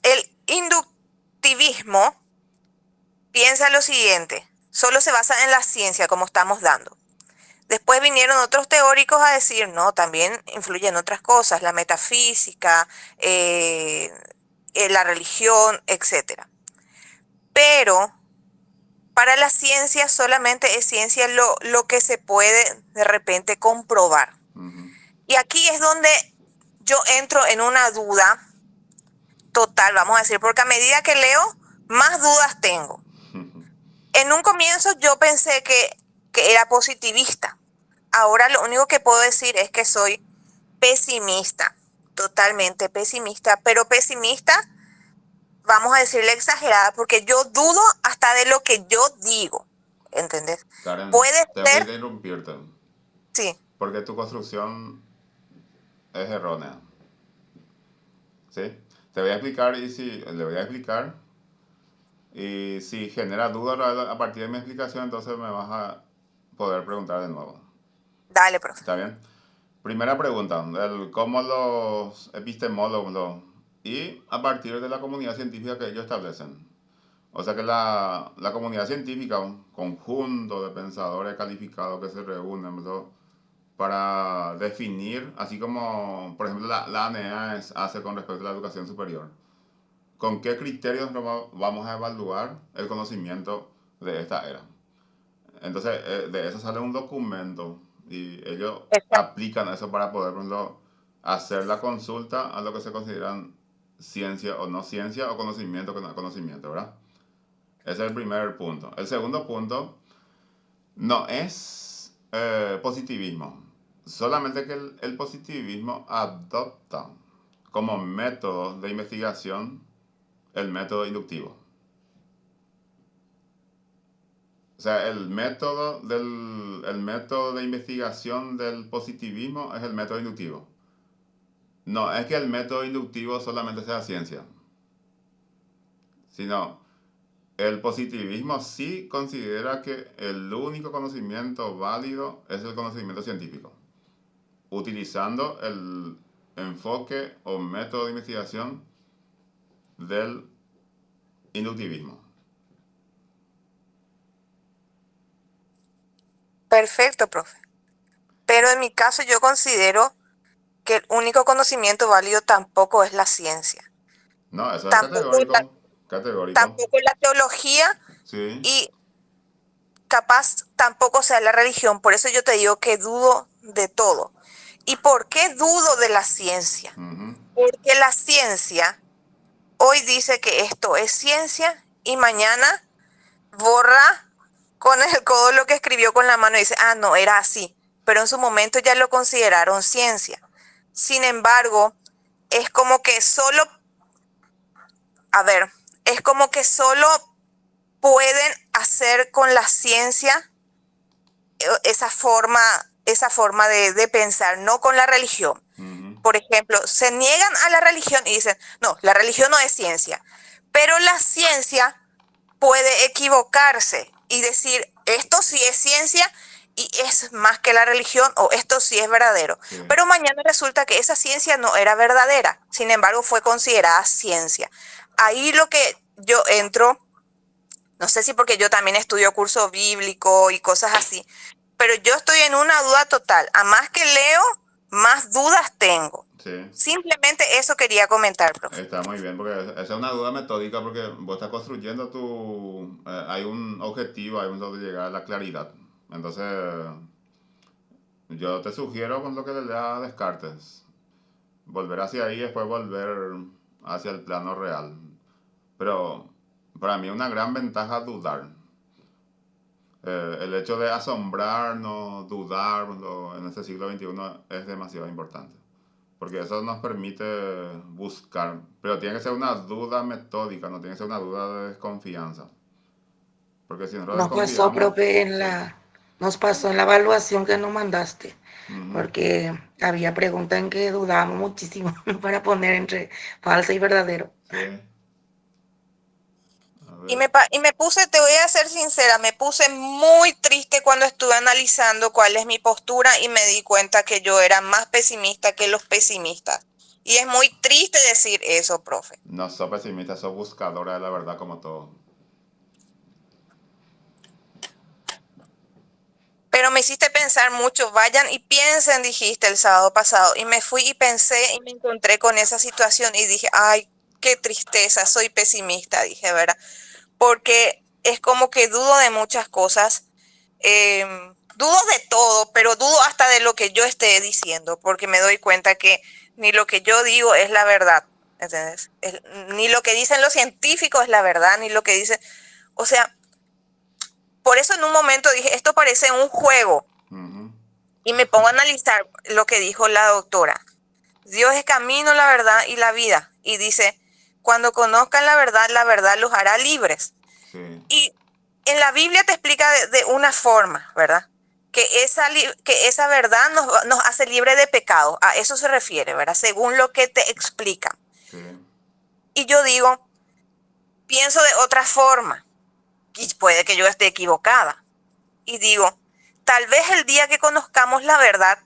el inductivismo piensa lo siguiente, solo se basa en la ciencia como estamos dando. Después vinieron otros teóricos a decir, no, también influyen otras cosas, la metafísica, la religión, etc. Pero para la ciencia solamente es ciencia lo que se puede de repente comprobar. Ujú. Y aquí es donde yo entro en una duda total, vamos a decir, porque a medida que leo, más dudas tengo. En un comienzo yo pensé que era positivista. Ahora lo único que puedo decir es que soy pesimista, totalmente pesimista, pero pesimista, vamos a decirle exagerada, porque yo dudo hasta de lo que yo digo, ¿entendés? Karen, Puede te voy a ser, interrumpirte, sí, porque tu construcción es errónea. ¿Sí? Te voy a explicar le voy a explicar y si genera dudas a partir de mi explicación, entonces me vas a poder preguntar de nuevo. dale, profe. ¿Está bien? Primera pregunta, cómo los epistemólogos y a partir de la comunidad científica que ellos establecen. O sea que la comunidad científica, un conjunto de pensadores calificados que se reúnen, ¿verdad?, para definir, así como por ejemplo la ANEA hace con respecto a la educación superior. ¿Con qué criterios vamos a evaluar el conocimiento de esta era? Entonces, de eso sale un documento y ellos Exacto. aplican eso para poder, por ejemplo, hacer la consulta a lo que se consideran ciencia o no ciencia o conocimiento que no es conocimiento, ¿verdad? Ese es el primer punto. El segundo punto no es positivismo, solamente que el positivismo adopta como método de investigación el método inductivo. O sea, el método de investigación del positivismo es el método inductivo. No es que el método inductivo solamente sea ciencia, sino el positivismo sí considera que el único conocimiento válido es el conocimiento científico, utilizando el enfoque o método de investigación del inductivismo. Perfecto, profe. Pero en mi caso yo considero que el único conocimiento válido tampoco es la ciencia. No, eso es Tampoco la, categórico. tampoco la teología Sí. y capaz tampoco sea la religión. Por eso yo te digo que dudo de todo. ¿Y por qué dudo de la ciencia? Ujú. Porque la ciencia hoy dice que esto es ciencia y mañana borra con el codo lo que escribió con la mano y dice, ah, no, era así. Pero en su momento ya lo consideraron ciencia. Sin embargo, es como que solo, es como que solo pueden hacer con la ciencia esa forma de pensar, no con la religión. Por ejemplo, se niegan a la religión y dicen, no, la religión no es ciencia, pero la ciencia puede equivocarse y decir, esto sí es ciencia y es más que la religión, o esto sí es verdadero. Sí. Pero mañana resulta que esa ciencia no era verdadera, sin embargo fue considerada ciencia. Ahí lo que yo entro, no sé si porque yo también estudio curso bíblico y cosas así, pero yo estoy en una duda total. A más que leo, más dudas tengo. Sí. Simplemente eso quería comentar, profe. Está muy bien, porque esa es una duda metódica, porque vos estás construyendo hay un objetivo, hay un donde llegar a la claridad. Entonces, yo te sugiero con lo que le da a Descartes, volver hacia ahí y después volver hacia el plano real. Pero para mí una gran ventaja dudar. El hecho de asombrarnos, dudar en este siglo XXI es demasiado importante. Porque eso nos permite buscar. Pero tiene que ser una duda metódica, no tiene que ser una duda de desconfianza. Porque si nosotros Nos pasó, desconfiamos, profe, sí. nos pasó en la evaluación que nos mandaste, Ujú. porque había preguntas en que dudábamos muchísimo para poner entre falso y verdadero. Sí. A Y ver. me puse, te voy a ser sincera, me puse muy triste cuando estuve analizando cuál es mi postura y me di cuenta que yo era más pesimista que los pesimistas. Y es muy triste decir eso, profe. No sos pesimista, sos buscadora de la verdad como todo. Pero me hiciste pensar mucho, vayan y piensen, dijiste el sábado pasado. Y me fui y pensé y me encontré con esa situación y dije, ay, qué tristeza, soy pesimista, dije, ¿verdad? Porque es como que dudo de muchas cosas, dudo de todo, pero dudo hasta de lo que yo esté diciendo, porque me doy cuenta que ni lo que yo digo es la verdad, ¿entendés? Ni lo que dicen los científicos es la verdad, ni lo que dicen, o sea, por eso en un momento dije, esto parece un juego, Ujú. y me pongo a analizar lo que dijo la doctora. Dios es camino, la verdad y la vida, y dice, cuando conozcan la verdad los hará libres. Sí. Y en la Biblia te explica de una forma, ¿verdad? Que esa verdad nos hace libre de pecado. A eso se refiere, ¿verdad? Según lo que te explica. Sí. Y yo digo, pienso de otra forma. Y puede que yo esté equivocada. Y digo, tal vez el día que conozcamos la verdad,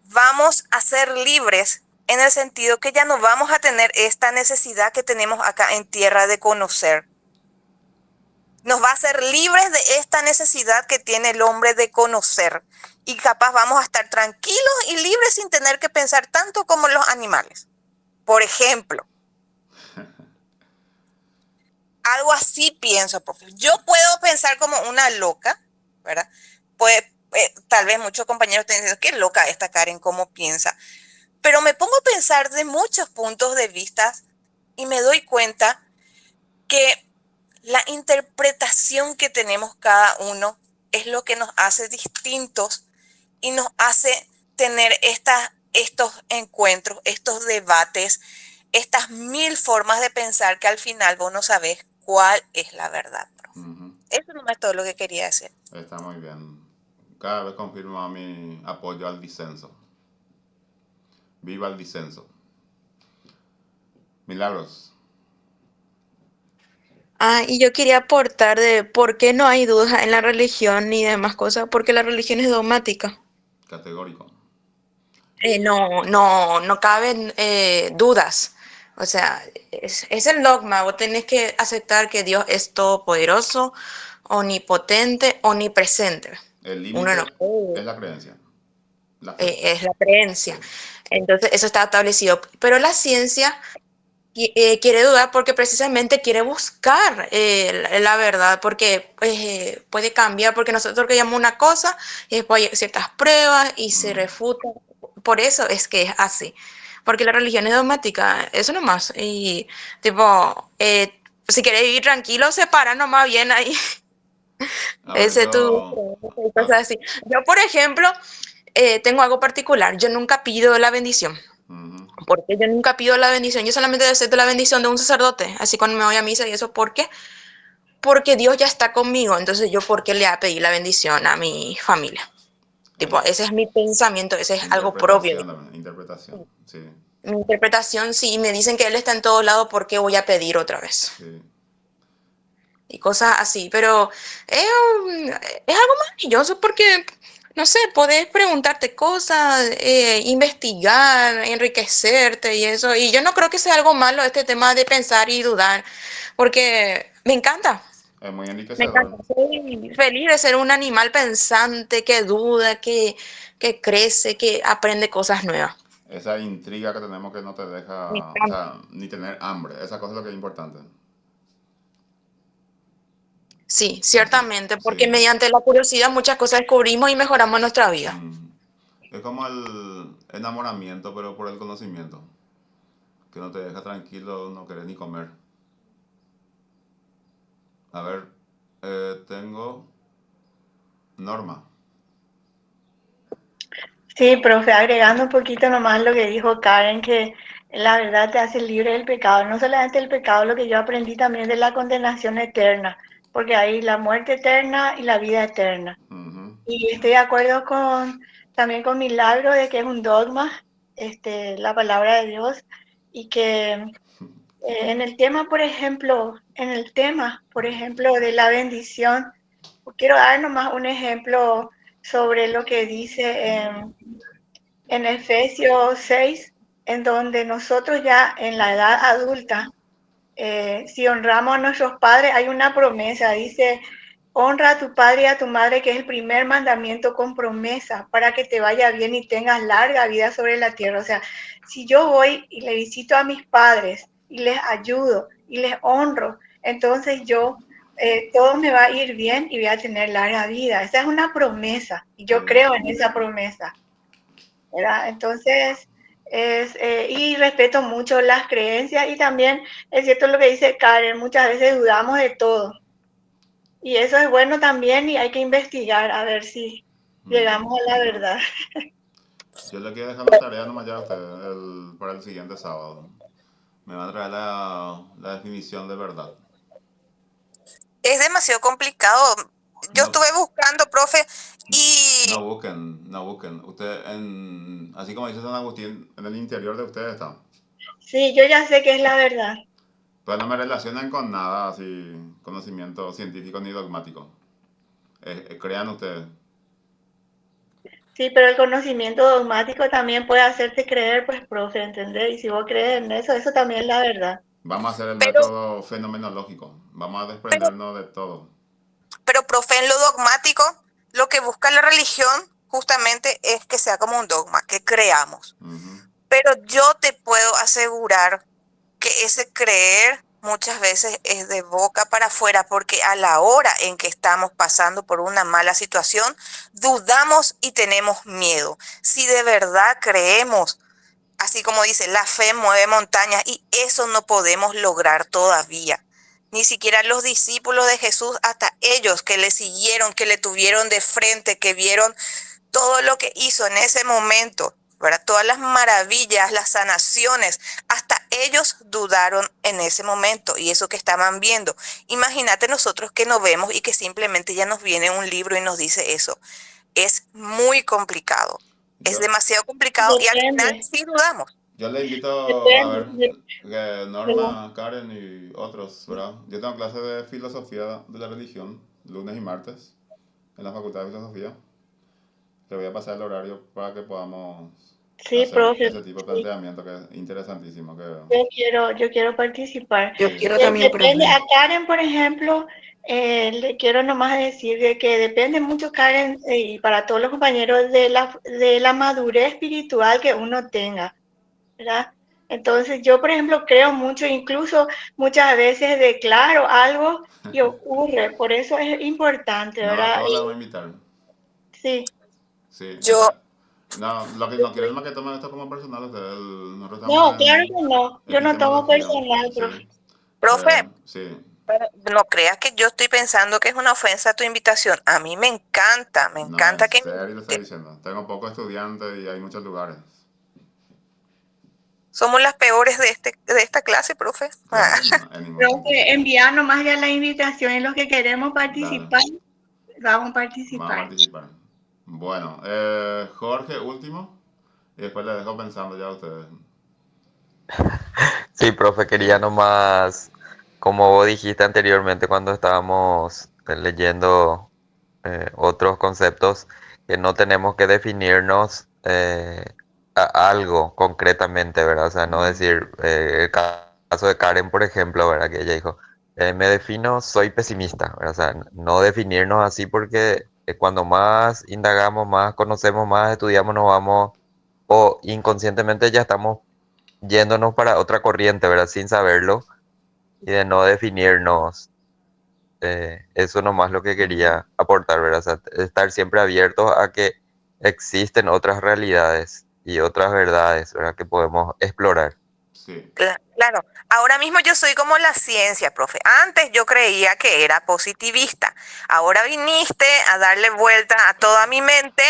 vamos a ser libres en el sentido que ya no vamos a tener esta necesidad que tenemos acá en tierra de conocer. Nos va a hacer libres de esta necesidad que tiene el hombre de conocer. Y capaz vamos a estar tranquilos y libres sin tener que pensar tanto como los animales. Por ejemplo, algo así pienso, profe. Yo puedo pensar como una loca, ¿verdad? Pues, tal vez muchos compañeros estén diciendo, qué loca esta Karen, cómo piensa. Pero me pongo a pensar de muchos puntos de vista y me doy cuenta que la interpretación que tenemos cada uno es lo que nos hace distintos y nos hace tener estos encuentros, estos debates, estas mil formas de pensar que al final vos no sabés cuál es la verdad, profe. Ujú. Eso no es todo lo que quería decir. Está muy bien. Cada vez confirmo mi apoyo al disenso. Viva el disenso. Milagros. Y yo quería aportar de por qué no hay dudas en la religión ni demás cosas, porque la religión es dogmática. Categórico. No caben dudas. O sea, es el dogma. Vos tenés que aceptar que Dios es todopoderoso, omnipotente, omnipresente. El Uno no límite puede, es la creencia, la fe. es la creencia. Sí. Entonces, eso está establecido. Pero la ciencia quiere dudar porque precisamente quiere buscar la verdad, porque puede cambiar, porque nosotros creíamos una cosa y después hay ciertas pruebas y se refuta. Por eso es que es así. porque la religión es dogmática, eso nomás. Y tipo, si querés vivir tranquilo, separa nomás bien ahí. A ver, Ese tu yo... cosas así. Yo, por ejemplo, tengo algo particular. Yo nunca pido la bendición. Ujú. Porque yo nunca pido la bendición. Yo solamente acepto la bendición de un sacerdote. Así cuando me voy a misa y eso. ¿Por qué? Porque Dios ya está conmigo. Entonces, ¿yo por qué le voy a pedir la bendición a mi familia? Tipo, Eh, ese es mi pensamiento. Ese es algo propio. interpretación también, interpretación, sí, Mi interpretación, si me dicen que Él está en todo lado, ¿por qué voy a pedir otra vez? sí. Y cosas así, pero es algo maravilloso porque, no sé, podés preguntarte cosas, investigar, enriquecerte y eso. Y yo no creo que sea algo malo este tema de pensar y dudar, porque me encanta. Es muy Me enriquecedor. encanta. Soy feliz de ser un animal pensante que duda, que crece, que aprende cosas nuevas. Esa intriga que tenemos que no te Me deja, o encanta. sea, ni tener hambre. Esa cosa es lo que es importante. Sí, Así, ciertamente, porque sí. mediante la curiosidad muchas cosas descubrimos y mejoramos nuestra vida. Mm. Es como el enamoramiento, pero por el conocimiento. Que no te deja tranquilo, no querés ni comer. A ver, tengo Norma. Sí, profe, agregando un poquito nomás lo que dijo Karen, que la verdad te hace libre del pecado. No solamente el pecado, lo que yo aprendí también de la condenación eterna, porque hay la muerte eterna y la vida eterna. Ujú. Y estoy de acuerdo también con Milagro de que es un dogma, la palabra de Dios, y que en el tema, por ejemplo, de la bendición, quiero dar nomás un ejemplo sobre lo que dice en Efesios 6, en donde nosotros ya en la edad adulta, si honramos a nuestros padres, hay una promesa, dice, honra a tu padre y a tu madre, que es el primer mandamiento con promesa, para que te vaya bien y tengas larga vida sobre la tierra. O sea, si yo voy y le visito a mis padres y les ayudo y les honro, entonces todo me va a ir bien y voy a tener larga vida. Esa es una promesa y Sí. yo creo en esa promesa, ¿verdad? Entonces, y respeto mucho las creencias y también es cierto lo que dice Karen, muchas veces dudamos de todo. Y eso es bueno también y hay que investigar a ver si Mm. llegamos a la verdad. Yo le quiero dejar la tarea nomás ya a usted para el siguiente sábado. Me va a traer la definición de verdad. Es demasiado complicado. Yo No, estuve buscando, profe, no y busquen, no busquen. Usted, así como dice San Agustín, en el interior de ustedes está. Sí, yo ya sé que es la verdad. Pero no me relacionan con nada así, conocimiento científico ni dogmático. Crean ustedes. Sí, pero el conocimiento dogmático también puede hacerte creer, pues, profe, ¿entendés? Y si vos crees en eso, eso también es la verdad. Vamos a hacer el pero, método fenomenológico. Vamos a pero, desprendernos de todo. pero, profe, en lo dogmático, lo que busca la religión justamente es que sea como un dogma, que creamos. Ujú. Pero yo te puedo asegurar que ese creer muchas veces es de boca para afuera, porque a la hora en que estamos pasando por una mala situación, dudamos y tenemos miedo. Si de verdad creemos, así como dice, la fe mueve montañas y eso no podemos lograr todavía. Ni siquiera los discípulos de Jesús, hasta ellos que le siguieron, que le tuvieron de frente, que vieron todo lo que hizo en ese momento, ¿verdad? Todas las maravillas, las sanaciones, hasta ellos dudaron en ese momento y eso que estaban viendo. Imagínate nosotros que no vemos y que simplemente ya nos viene un libro y nos dice eso. Es muy complicado, es Yo, demasiado complicado y al final Depende, sí dudamos. yo le invito a ver depende. que Perdón. Norma, Karen y otros, ¿verdad? Yo tengo clase de filosofía de la religión, lunes y martes, en la Facultad de Filosofía. Te voy a pasar el horario para que podamos Sí, hacer profe, ese tipo de sí, planteamiento que es interesantísimo. Que, yo quiero participar. Yo sí. quiero también, Depende, profe. a Karen, por ejemplo, le quiero nomás decir de que depende mucho, Karen, y para todos los compañeros, de la madurez espiritual que uno tenga, ¿verdad? Entonces, yo, por ejemplo, creo mucho, incluso muchas veces declaro algo y ocurre, por eso es importante, No, a ¿verdad? todos les voy a invitar. Sí, Sí, Yo, No, lo que no quiero es que tomen esto como personal ustedes. Nosotros No, estamos claro que no. Yo no tomo epistemología. personal, profe. Sí. Profe, Sí. pero no creas que yo estoy pensando que es una ofensa a tu invitación. A mí me No, en encanta que me serio le estoy invites. diciendo. Tengo pocos estudiantes y hay muchos lugares. Somos las peores de esta clase, profe. Claro, no, en ningún sentido. Profe, enviar nomás ya la invitación y los que queremos Dale, participar, vamos a vamos a participar. participar. Bueno, Jorge, último. Y después le dejo pensando ya a ustedes. Sí, profe, quería nomás, como vos dijiste anteriormente cuando estábamos leyendo otros conceptos, que no tenemos que definirnos a algo concretamente, ¿verdad? O sea, no decir, el caso de Karen, por ejemplo, ¿verdad? Que ella dijo, me defino, soy pesimista, ¿verdad? O sea, no definirnos así porque cuando más indagamos, más conocemos, más estudiamos, nos vamos, o inconscientemente ya estamos yéndonos para otra corriente, ¿verdad? Sin saberlo y de no definirnos. Eso nomás lo que quería aportar, ¿verdad? O sea, estar siempre abiertos a que existen otras realidades y otras verdades, ¿verdad? Que podemos explorar. Sí. Claro, ahora mismo yo soy como la ciencia, profe. Antes yo creía que era positivista. Ahora viniste a darle vuelta a toda mi mente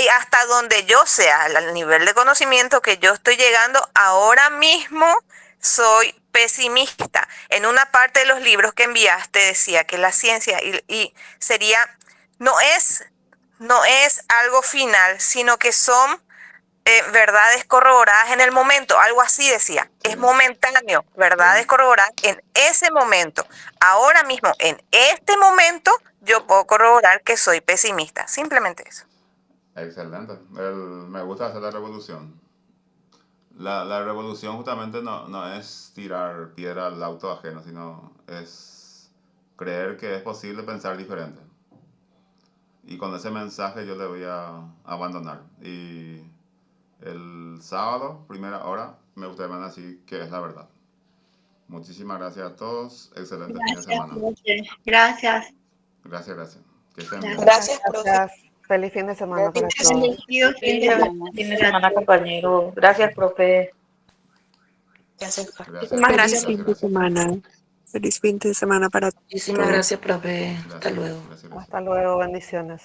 y hasta donde yo sea, al nivel de conocimiento que yo estoy llegando, ahora mismo soy pesimista. En una parte de los libros que enviaste decía que la ciencia y sería, no es, no es algo final, sino que son verdades corroboradas en el momento, algo así decía, Sí. es momentáneo, verdades Sí. corroboradas en ese momento. Ahora mismo, en este momento, yo puedo corroborar que soy pesimista, simplemente eso. Excelente. Me gusta hacer la revolución. La revolución justamente no es tirar piedra al auto ajeno, sino es creer que es posible pensar diferente. Y con ese mensaje yo le voy a abandonar. Y el sábado, primera hora, me gustaría decir que es la verdad. Muchísimas gracias a todos. Excelente fin de Gracias, semana. profe. Gracias. Gracias, gracias. Que estén bien. Gracias. Gracias, profe. Gracias. Feliz fin de semana para todos. Bendecido fin de semana Fin de para semana, todos. compañero. Gracias, profe. Gracias, Gracias. muchísimas gracias. Feliz fin de semana. Feliz fin de semana para Muchísimas todos. gracias, profe. Hasta Gracias. luego. Gracias. Hasta luego. Bendiciones.